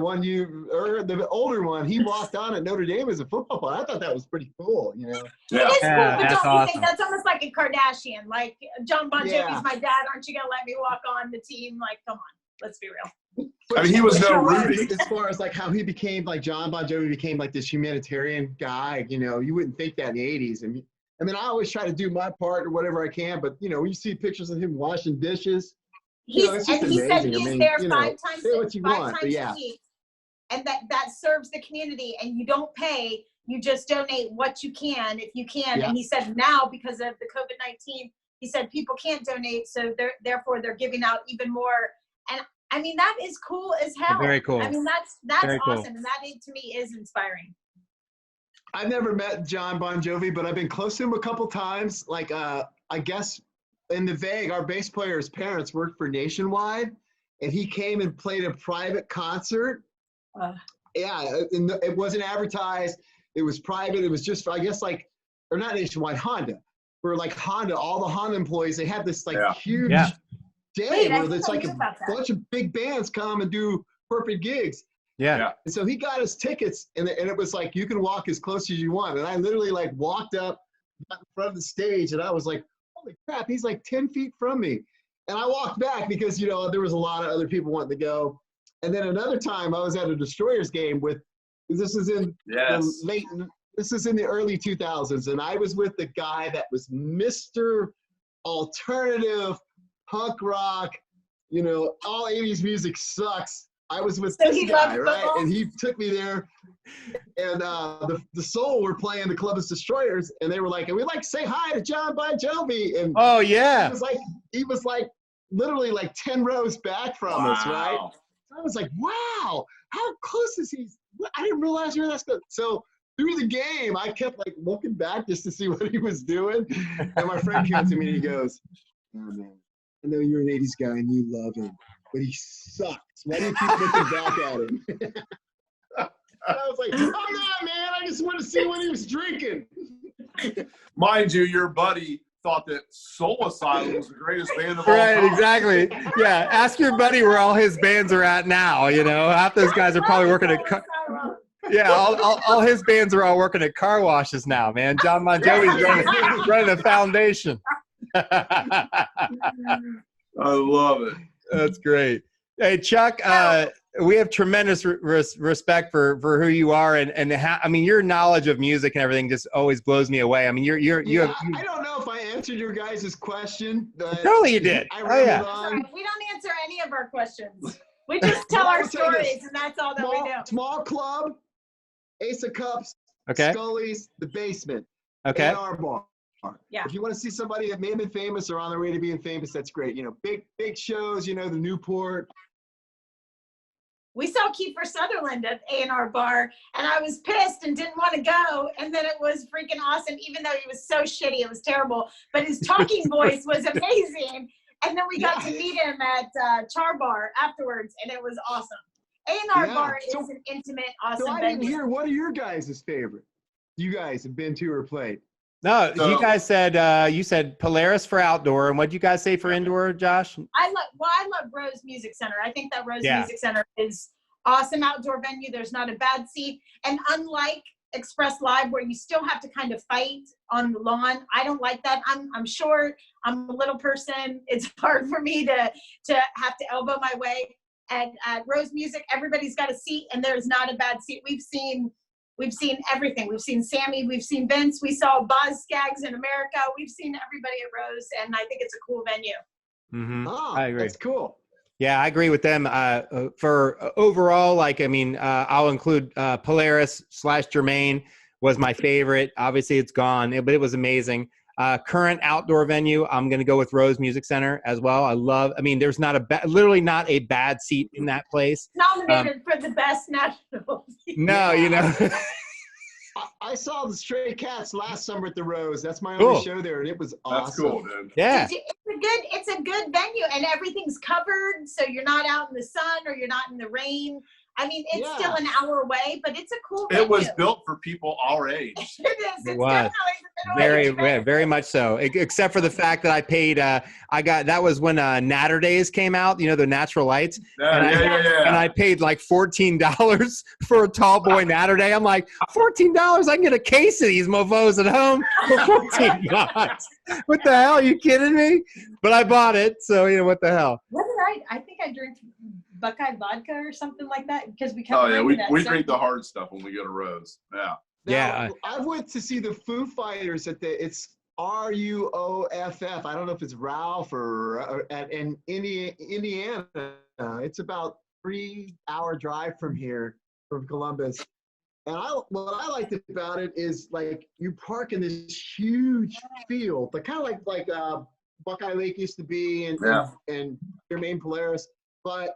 older one, he walked on at Notre Dame as a football player. I thought that was pretty cool, you know. Yeah. It is Yeah, cool, but that's don't you think awesome. that's almost like a Kardashian? Like John Bon Jovi's Yeah. my dad. Aren't you gonna let me walk on the team? Like, come on, let's be real. I mean, he was But no you're right, Rudy. as far as like how he became, like John Bon Jovi became like this humanitarian guy. You know, you wouldn't think that in the '80s. And I mean, I always try to do my part or whatever I can. But you know, when you see pictures of him washing dishes, you know, it's just He said amazing. I he's mean, there you know, five times say what you want, but a yeah. week, and that serves the community. And you don't pay; you just donate what you can if you can. Yeah. And he said now because of the COVID-19, he said people can't donate, so therefore they're giving out even more. And I mean that is cool as hell. Very cool. I mean that's Very cool. awesome, and that to me is inspiring. I've never met John Bon Jovi, but I've been close to him a couple times. Like, I guess in the Vague, our bass player's parents worked for Nationwide, and he came and played a private concert. Yeah, and it wasn't advertised. It was private. It was just, I guess, like, or not Nationwide, Honda. For like Honda, all the Honda employees, they had this like huge day Wait, I where think it's I like knew a about that. bunch of big bands come and do corporate gigs. Yeah. And so he got his tickets, and it was like, you can walk as close as you want. And I literally like walked up, got in front of the stage, and I was like, holy crap, he's like 10 feet from me. And I walked back because, you know, there was a lot of other people wanting to go. And then another time I was at a Destroyers game this is in the early 2000s, and I was with the guy that was Mr. Alternative Punk Rock, you know, all 80s music sucks. I was with this guy, right? And he took me there, and the Soul were playing the Columbus Destroyers, and they were like, and we'd like to say hi to John Bon Jovi. And oh yeah, he was like literally like 10 rows back from us, right? I was like, wow, how close is he? I didn't realize you were that close. So through the game, I kept like looking back just to see what he was doing. And my friend came to me and he goes, oh, man, I know you're an 80s guy and you love him, but he sucks. Why do you keep looking back at him? I was like, I'm not, man. I just want to see what he was drinking. Mind you, your buddy thought that Soul Asylum was the greatest band of all right, time. exactly. Yeah, ask your buddy where all his bands are at now. You know, half those guys are probably working at. All his bands are all working at car washes now, man. John Bon Jovi's running the foundation. I love it. That's great. Hey, Chuck, we have tremendous respect for who you are, and how, I mean, your knowledge of music and everything just always blows me away. I mean, you have. I don't know if I answered your guys' question. Totally, you did. We don't answer any of our questions. We just tell our stories, and that's all that we do. Small club, Ace of Cups, okay. Scully's, the basement, okay. A&R bar. Yeah. If you want to see somebody that may have been famous or on their way to being famous, that's great. You know, big shows. You know, the Newport. We saw Kiefer Sutherland at A&R Bar, and I was pissed and didn't want to go. And then it was freaking awesome, even though he was so shitty. It was terrible. But his talking voice was amazing. And then we got to meet him at Char Bar afterwards, and it was awesome. A&R Bar is an intimate, awesome venue. So I didn't hear, what are your guys' favorite? You guys have been to or played? No, you guys said you said Polaris for outdoor, and what'd you guys say for indoor, Josh? I love Rose Music Center. I think that Rose Music Center is awesome outdoor venue. There's not a bad seat, and unlike Express Live, where you still have to kind of fight on the lawn, I don't like that. I'm short. I'm a little person. It's hard for me to have to elbow my way. And at Rose Music, everybody's got a seat, and there's not a bad seat. We've seen everything. We've seen Sammy. We've seen Vince. We saw Boz Scaggs in America. We've seen everybody at Rose, and I think it's a cool venue. Mm-hmm. Oh, I agree. That's cool. Yeah, I agree with them. For overall, like, I mean, I'll include Polaris / Germain was my favorite. Obviously, it's gone, but it was amazing. Current outdoor venue, I'm going to go with Rose Music Center as well. I mean, there's literally not a bad seat in that place. Nominated for the best national. No, you know. I saw the Stray Cats last summer at the Rose. That's my only show there, and it was awesome. That's cool, dude. Yeah. It's a good venue, and everything's covered, so you're not out in the sun or you're not in the rain. I mean, it's still an hour away, but it's a cool venue. It was built for people our age. It is. It was. Very much so. Except for the fact that I paid, that was when Natterdays came out, you know, the natural lights. And I paid like $14 for a tall boy Natterday. I'm like, $14? I can get a case of these mofos at home for $14. What the hell? Are you kidding me? But I bought it, so, you know, what the hell. What did I think I drank Buckeye vodka or something like that, because we kept we drink the hard stuff when we go to Rose. Now, I went to see the Foo Fighters it's RUOFF. I don't know if it's Ralph or in Indiana. It's about 3-hour drive from here, from Columbus. And what I liked about it is, like, you park in this huge field, like kind of like Buckeye Lake used to be, and Germain Polaris, but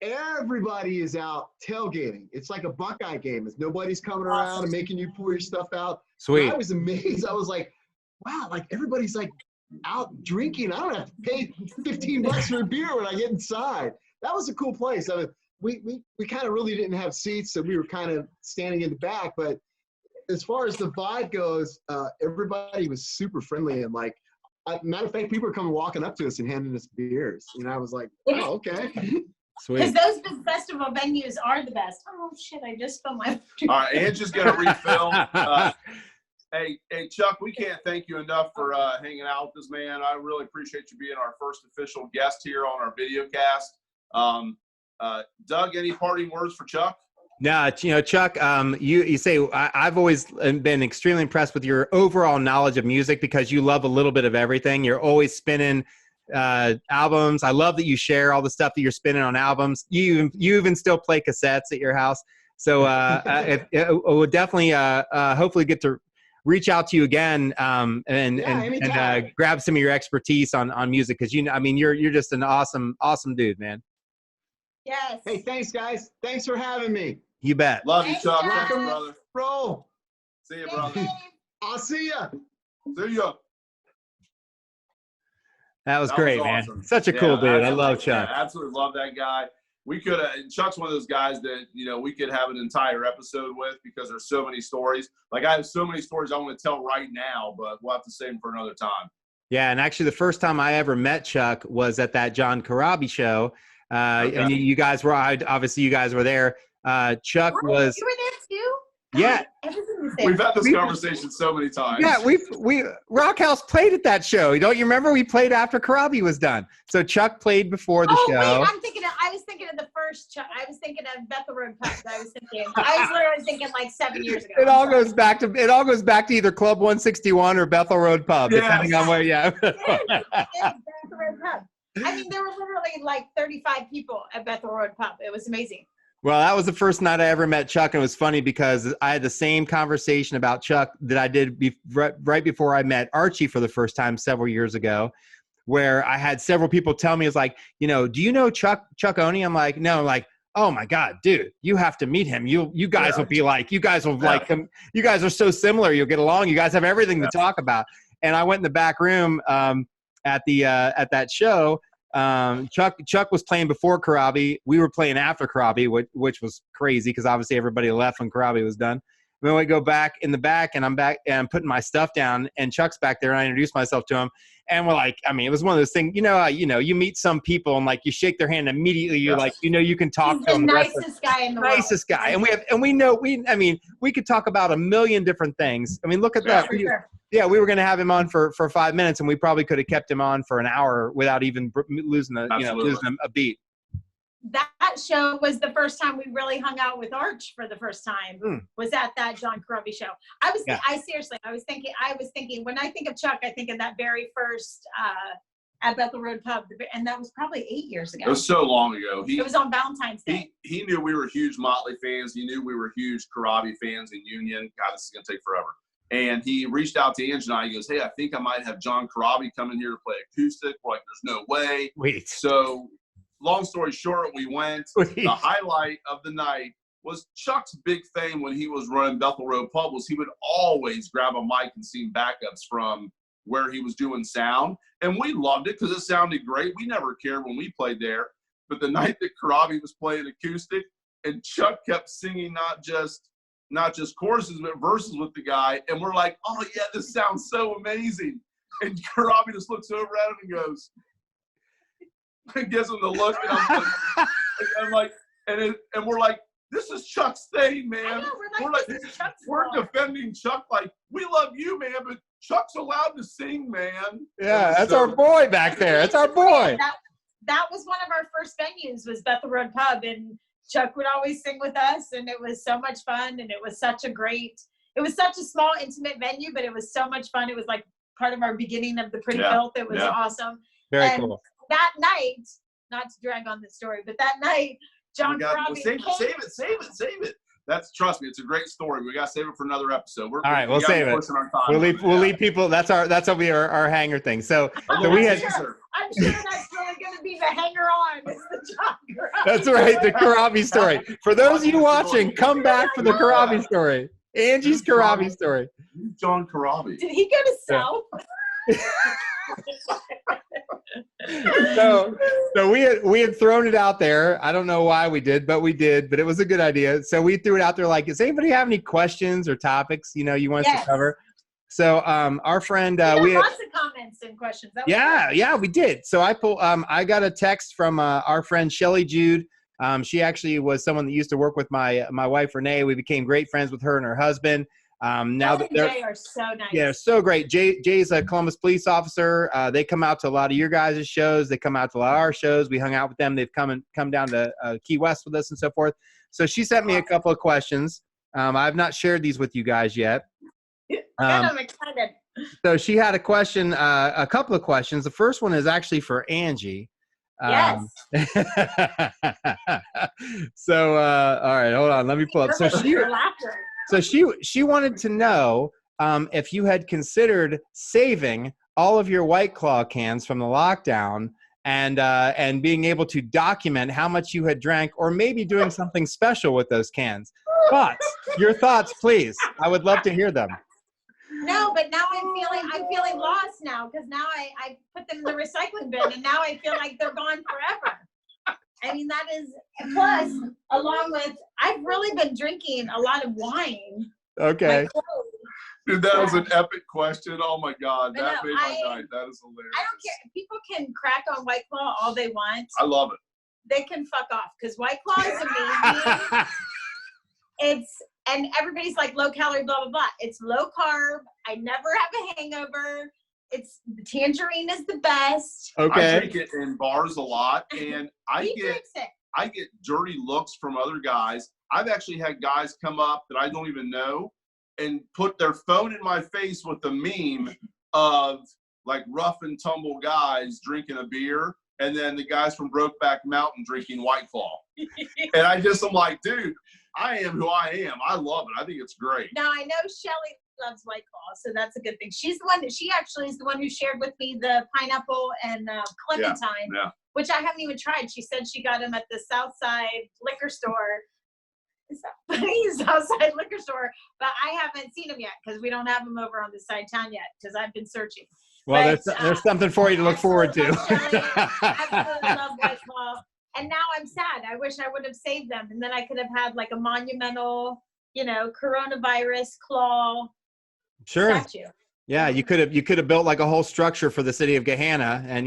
everybody is out tailgating. It's like a Buckeye game. Nobody's coming around and making you pull your stuff out. Sweet. And I was amazed. I was like, wow, like everybody's like out drinking. I don't have to pay $15 for a beer when I get inside. That was a cool place. I mean, we kind of really didn't have seats, so we were kind of standing in the back. But as far as the vibe goes, everybody was super friendly, and like, matter of fact, people were coming walking up to us and handing us beers. And I was like, oh, okay. Sweet. Because those big festival venues are the best. Oh shit! I just spilled my. All right, Ange is gonna refill. Hey, Chuck, we can't thank you enough for hanging out with us, man. I really appreciate you being our first official guest here on our video cast. Doug, any parting words for Chuck? No, Chuck, you say I've always been extremely impressed with your overall knowledge of music because you love a little bit of everything. You're always spinning albums. I love that you share all the stuff that you're spinning on albums. You even still play cassettes at your house. So it would definitely hopefully get to reach out to you again and grab some of your expertise on music because you're just an awesome dude, man. Yes. Hey, thanks, guys. Thanks for having me. You bet. Love you, Thanks, Chuck. guys. Thanks, brother. Roll. See you, brother. I'll see ya. See ya. That was That great, was man. awesome. Such a cool dude. I love Yeah, Chuck. absolutely love that guy. We could Chuck's one of those guys that, we could have an entire episode with because there's so many stories. Like I have so many stories I want to tell right now, but we'll have to save them for another time. Yeah, and actually the first time I ever met Chuck was at that John Corabi show. Okay. And you guys were, obviously you guys were there. Chuck was. You were there too? Yeah. Everything was there. We've had this conversation so many times. Yeah, we Rock House played at that show. Don't you remember? We played after Corabi was done. So Chuck played before the show. Wait, I was thinking of the first Chuck. I was thinking of Bethel Road Pub. I was literally thinking like 7 years ago. It all goes back to either Club 161 or Bethel Road Pub, depending on where. Yeah. It was Bethel Road Pub. I mean, there were literally like 35 people at Bethel Road Pub. It was amazing. Well, that was the first night I ever met Chuck, and it was funny because I had the same conversation about Chuck that I did right before I met Archie for the first time several years ago, where I had several people tell me, it's like, do you know Chuck Oney? I'm like, no. I'm like, oh my God, dude, you have to meet him. You guys will be like, you guys will like him. You guys are so similar. You'll get along. You guys have everything to talk about. And I went in the back room at that show. Chuck was playing before Corabi. We were playing after Corabi, which was crazy because obviously everybody left when Corabi was done. Then we go back in the back, and I'm back and I'm putting my stuff down, and Chuck's back there, and I introduced myself to him, and we're like, it was one of those things, you meet some people and like you shake their hand immediately, you're like, you can talk to them. The nicest guy in the world. Nicest guy, and we could talk about a million different things. Look at that. Sure. Yeah, we were going to have him on for 5 minutes, and we probably could have kept him on for an hour without even losing a beat. That show was the first time we really hung out with Arch for the first time. Was at that John Corabi show. I was thinking when I think of Chuck, I think of that very first at Bethel Road Pub, and that was probably 8 years ago. It was so long ago. It was on Valentine's Day. He knew we were huge Motley fans. He knew we were huge Corabi fans in Union. God, this is going to take forever. And he reached out to Ange and I. He goes, hey, I think I might have John Corabi come in here to play acoustic. We're like, there's no way. Wait. So long story short, we went. Wait. The highlight of the night was Chuck's big thing when he was running Bethel Road Pub was he would always grab a mic and sing backups from where he was doing sound. And we loved it because it sounded great. We never cared when we played there. But the night that Corabi was playing acoustic and Chuck kept singing not just choruses, but verses with the guy. And we're like, oh, yeah, this sounds so amazing. And Corabi just looks over at him and goes, and gives him the look. And we're like, this is Chuck's thing, man. I know, we're defending Chuck like, we love you, man, but Chuck's allowed to sing, man. Yeah, that's our boy back there. That's our boy. That was one of our first venues was Bethel Road Pub, and Chuck would always sing with us, and it was so much fun, and it was such a small, intimate venue, but it was so much fun. It was like part of our beginning of the Pretty Filth. It was awesome. Very cool. That night, not to drag on the story, but that night, John Corabi save it. Trust me, it's a great story. We gotta save it for another episode. All right, we'll save it. We'll leave people. That'll be our hanger thing. So we had. I'm sure that's really going to be the hanger-on. It's the John Corabi. That's right, the Corabi story. For those of you watching, come back for the Corabi story. Angie's Corabi story. John Corabi. Did he go to South? So we had thrown it out there. I don't know why we did, but we did. But it was a good idea. So we threw it out there like, does anybody have any questions or topics you want us to cover? So our friend we had lots of comments and questions. We did. So I got a text from our friend Shelly Jude. She actually was someone that used to work with my wife Renee. We became great friends with her and her husband. Now that they're Jay are so nice. yeah, so great. Jay's a Columbus police officer. They come out to a lot of your guys' shows. They come out to a lot of our shows. We hung out with them. They've come down to Key West with us and so forth. So she sent me a couple of questions. I've not shared these with you guys yet. I'm excited. So she had a question, a couple of questions. The first one is actually for Angie. Yes. So, all right, hold on. Let me pull up. So she wanted to know if you had considered saving all of your White Claw cans from the lockdown and being able to document how much you had drank, or maybe doing something special with those cans. But your thoughts, please. I would love to hear them. No, but now I'm feeling lost now, because now I put them in the recycling bin, and now I feel like they're gone forever. I mean, that is, plus, along with, I've really been drinking a lot of wine. Okay. Dude, that was an epic question. Oh my God, that made my night. That is hilarious. I don't care. People can crack on White Claw all they want. I love it. They can fuck off, because White Claw is amazing. And everybody's like low calorie, blah, blah, blah. It's low carb. I never have a hangover. The tangerine is the best. Okay. I drink it in bars a lot, and I get dirty looks from other guys. I've actually had guys come up that I don't even know and put their phone in my face with a meme of like rough and tumble guys drinking a beer, and then the guys from Brokeback Mountain drinking White Claw. And I'm like, dude, I am who I am. I love it. I think it's great. Now, I know Shelly loves White Claw, so that's a good thing. She actually is the one who shared with me the pineapple and clementine, which I haven't even tried. She said she got them at the Southside liquor store. Southside liquor store, but I haven't seen them yet, because we don't have them over on this side of town yet, because I've been searching. Well, there's something for you to look forward to. Absolutely love White Claw. And now I'm sad. I wish I would have saved them, and then I could have had like a monumental, coronavirus claw statue. Yeah, you could have built like a whole structure for the city of Gahanna, and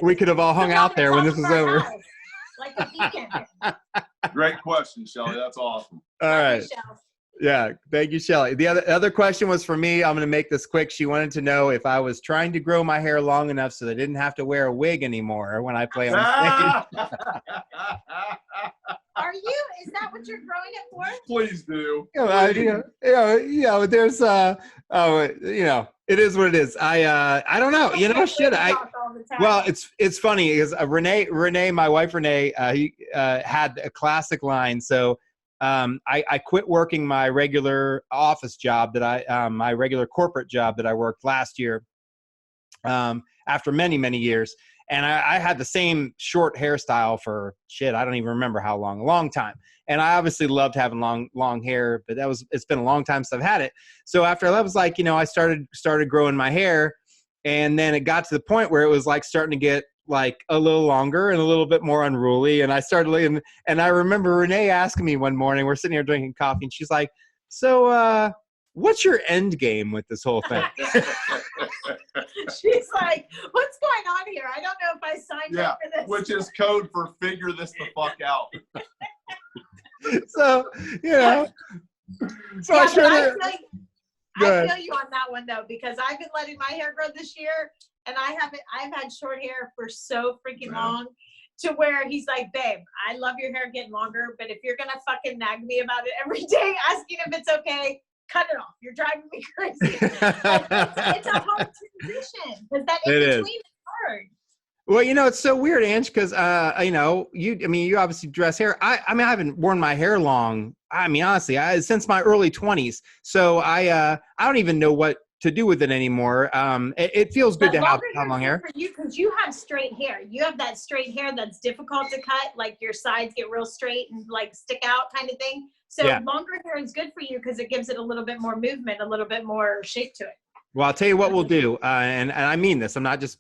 we could have all hung out there when this is over. Like a beacon. Great question, Shelly. That's awesome. All right. Yeah, thank you, Shelly. The other question was for me. I'm going to make this quick. She wanted to know if I was trying to grow my hair long enough so that I didn't have to wear a wig anymore when I play on stage. Are you? Is that what you're growing it for? Please do. There's it is what it is. I don't know. Well, it's funny because Renee, my wife Renee, he had a classic line. So I quit working my regular office job my regular corporate job that I worked last year after many, many years. And I had the same short hairstyle for I don't even remember how long, a long time. And I obviously loved having long hair, but it's been a long time since I've had it. So after I was like, I started growing my hair, and then it got to the point where it was like starting to get like a little longer and a little bit more unruly. And I started, and I remember Renee asking me one morning, we're sitting here drinking coffee, and she's like, so, what's your end game with this whole thing? She's like, what's going on here? I don't know if I signed up for this. Which is code for figure this the fuck out. So, so I feel you on that one though, because I've been letting my hair grow this year, and I've had short hair for so freaking long, to where he's like, babe, I love your hair getting longer, but if you're gonna fucking nag me about it every day, asking if it's okay, cut it off. You're driving me crazy. It's a hard transition, because that in between is hard. Well, it's so weird, Ange, because you obviously dress hair. I haven't worn my hair long. I mean, honestly, since my early 20s. So I don't even know what to do with it anymore. It feels good to have long hair. For you, because you have straight hair. You have that straight hair that's difficult to cut. Like your sides get real straight and like stick out, kind of thing. So longer hair is good for you because it gives it a little bit more movement, a little bit more shape to it. Well, I'll tell you what we'll do, and I mean this. I'm not just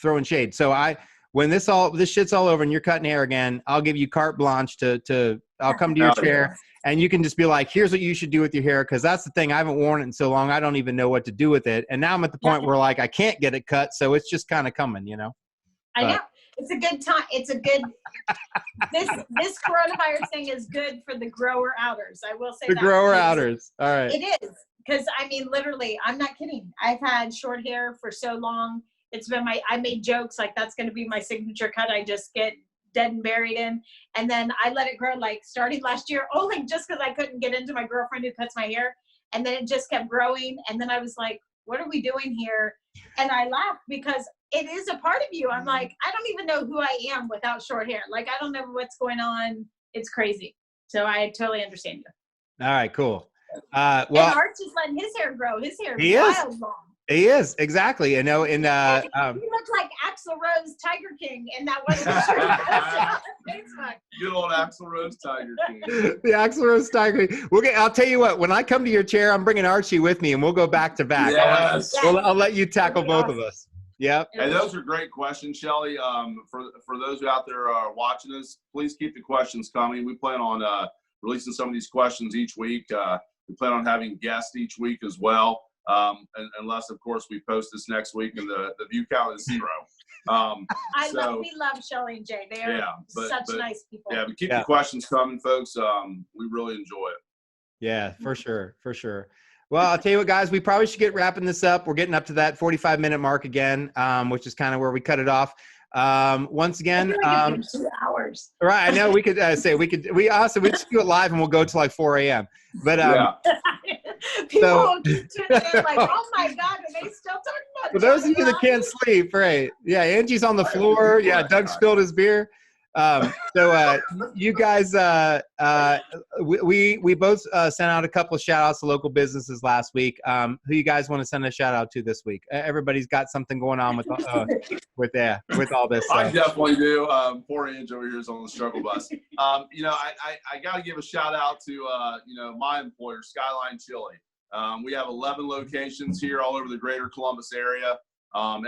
throwing shade. So when this shit's all over and you're cutting hair again, I'll give you carte blanche I'll come to your chair, and you can just be like, here's what you should do with your hair, because that's the thing. I haven't worn it in so long, I don't even know what to do with it. And now I'm at the point where like I can't get it cut, so it's just kind of coming, I know. It's a good time. It's a good. This coronavirus thing is good for the grower outers. I will say The that. grower outers. All right. It is, because I mean, literally, I'm not kidding. I've had short hair for so long. It's been I made jokes like that's going to be my signature cut. I just get dead and buried in, and then I let it grow like starting last year, only just because I couldn't get into my girlfriend who cuts my hair, and then it just kept growing, and then I was like, what are we doing here? And I laughed because it is a part of you. I'm like, I don't even know who I am without short hair. Like, I don't know what's going on. It's crazy. So I totally understand you. All right, cool. And Well, Art's just letting his hair grow. His hair He is is. wild long. he is exactly. You know, in He looked like Axl Rose Tiger King, and that wasn't Facebook. Good old Axl Rose Tiger King. the Axl Rose Tiger. I'll tell you what. When I come to your chair, I'm bringing Archie with me, and we'll go back to back. Yes. I'll let you tackle both of us. Yep. And those are great questions, Shelly. For those who out there are watching us, please keep the questions coming. We plan on releasing some of these questions each week. We plan on having guests each week as well, unless, of course, we post this next week and the view count is 0. We love Shelly and Jay. They are such nice people. Yeah, but keep the questions coming, folks. We really enjoy it. Yeah, for sure. For sure. Well, I'll tell you what, guys, we probably should get wrapping this up. We're getting up to that 45-minute mark again, which is kind of where we cut it off. Once again, 2 hours. right. I know we could we just do it live and we'll go till like 4 a.m. But People will keep tuning in like, oh my God, are they still talking about for those of you that can't sleep, right? Yeah, Angie's on the floor. Yeah, Doug spilled his beer. You guys, we both sent out a couple of shout outs to local businesses last week. Who you guys want to send a shout out to this week? Everybody's got something going on with all this. I definitely do. Poor Ange over here is on the struggle bus. I got to give a shout out to my employer, Skyline Chili. We have 11 locations here all over the greater Columbus area.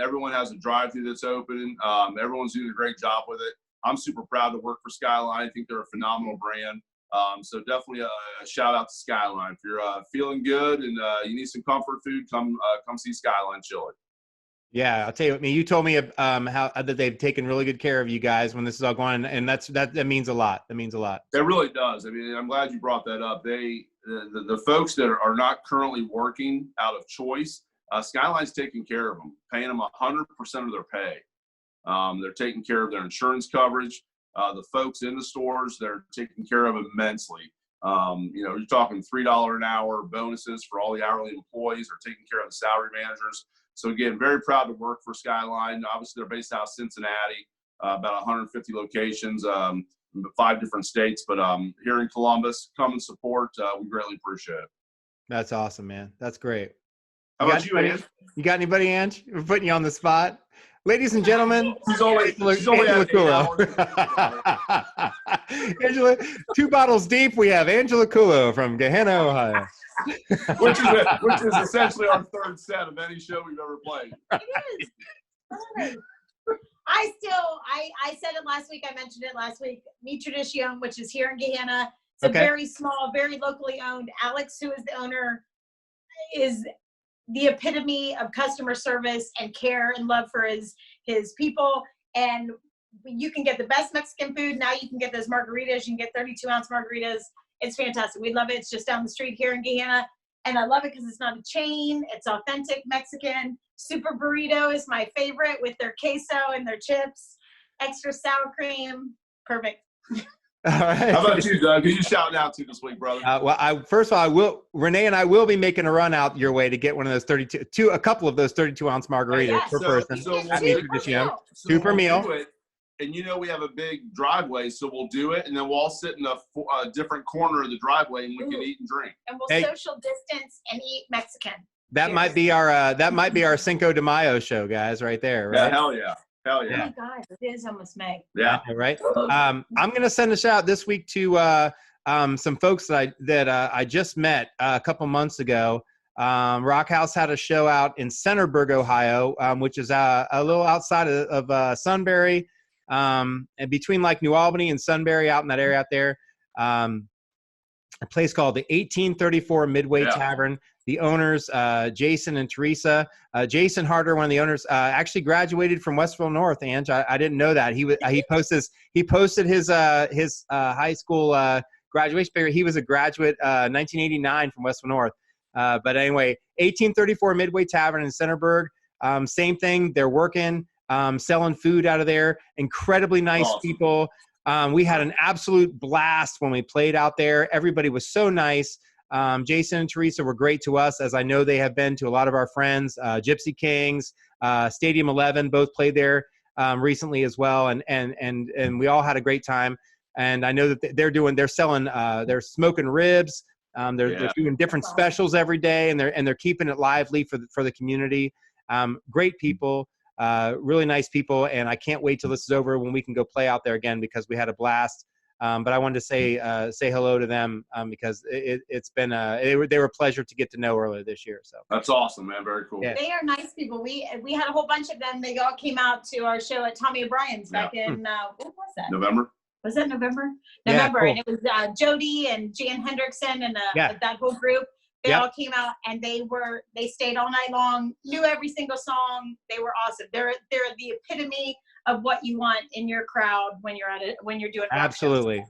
Everyone has a drive-through that's open. Everyone's doing a great job with it. I'm super proud to work for Skyline. I think they're a phenomenal brand. So definitely a shout out to Skyline. If you're feeling good and you need some comfort food, come see Skyline Chili. Yeah, I'll tell you. I mean, you told me how that they've taken really good care of you guys when this is all going on, and that means a lot. That means a lot. It really does. I mean, I'm glad you brought that up. The folks that are not currently working out of choice, Skyline's taking care of them, paying them 100% of their pay. They're taking care of their insurance coverage. The folks in the stores, they're taken care of immensely. You're talking $3 an hour bonuses for all the hourly employees. They're taking care of the salary managers. So again, very proud to work for Skyline. Obviously, they're based out of Cincinnati, about 150 locations, 5 different states. But here in Columbus, come and support. We greatly appreciate it. That's awesome, man. That's great. How about you, Ange? You got anybody, Ange? We're putting you on the spot. Ladies and gentlemen, she's only Angela Culo. Angela, 2 bottles deep. We have Angela Culo from Gehenna, Ohio. which is essentially our 3rd set of any show we've ever played. It is. I said it last week. I mentioned it last week. Mi Tradition, which is here in Gehenna. It's a very small, very locally owned. Alex, who is the owner, is the epitome of customer service and care and love for his people. And you can get the best Mexican food. Now you can get those margaritas. You can get 32-ounce margaritas. It's fantastic. We love it. It's just down the street here in Gehenna. And I love it because it's not a chain. It's authentic Mexican. Super Burrito is my favorite with their queso and their chips. Extra sour cream. Perfect. All right. How about you, Doug? Who you shouting out to this week, brother? First of all, Renee and I will be making a run out your way to get one of those a couple of those 32-ounce margaritas per person. Two per meal. And we have a big driveway, so we'll do it, and then we'll all sit in a different corner of the driveway, and we can eat and drink. And we'll social distance and eat Mexican. That might be our Cinco de Mayo show, guys, right there. Right? Yeah, hell yeah. Oh my God, it is almost May. Yeah. Right. I'm going to send a shout out this week to some folks that I just met a couple months ago. Rock House had a show out in Centerburg, Ohio, which is a little outside of Sunbury, and between like New Albany and Sunbury, out in that area out there. A place called the 1834 Midway Tavern. the owners, Jason and Teresa. Jason Harder, one of the owners, actually graduated from Westville North. Ange, I didn't know that. He posted his high school graduation picture. He was a graduate 1989 from Westville North. But anyway, 1834 Midway Tavern in Centerburg. Same thing. They're working, selling food out of there. Incredibly nice people. We had an absolute blast when we played out there. Everybody was so nice. Jason and Teresa were great to us, as I know they have been to a lot of our friends. Gypsy Kings, Stadium 11, both played there recently as well, and we all had a great time. And I know that they're selling, they're smoking ribs. They're doing different specials every day, and they're keeping it lively for the community. Great people. Really nice people, and I can't wait till this is over when we can go play out there again, because we had a blast. But I wanted to say hello to them because it's been they were a pleasure to get to know earlier this year. So that's awesome, man. Very cool. Yeah. They are nice people. We had a whole bunch of them. They all came out to our show at Tommy O'Brien's back in what was that? November. Was that November? Yeah, November, cool. And it was Jody and Jan Hendrickson and that whole group. They all came out, and they stayed all night long, knew every single song. They were awesome. They're the epitome of what you want in your crowd when you're doing absolutely.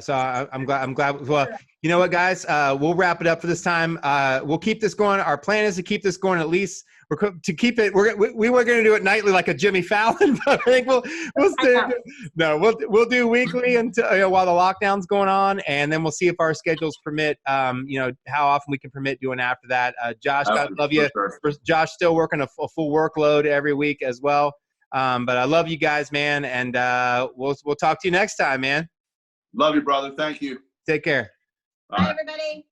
So I'm glad. Well, you know what, guys, we'll wrap it up for this time. We'll keep this going. Our plan is to keep this going at least. To keep it, we were going to do it nightly like a Jimmy Fallon, but I think we'll do weekly until while the lockdown's going on, and then we'll see if our schedules permit. How often we can permit doing after that. Josh, God love you. Josh still working a full workload every week as well. But I love you guys, man, and we'll talk to you next time, man. Love you, brother. Thank you. Take care. Bye, everybody.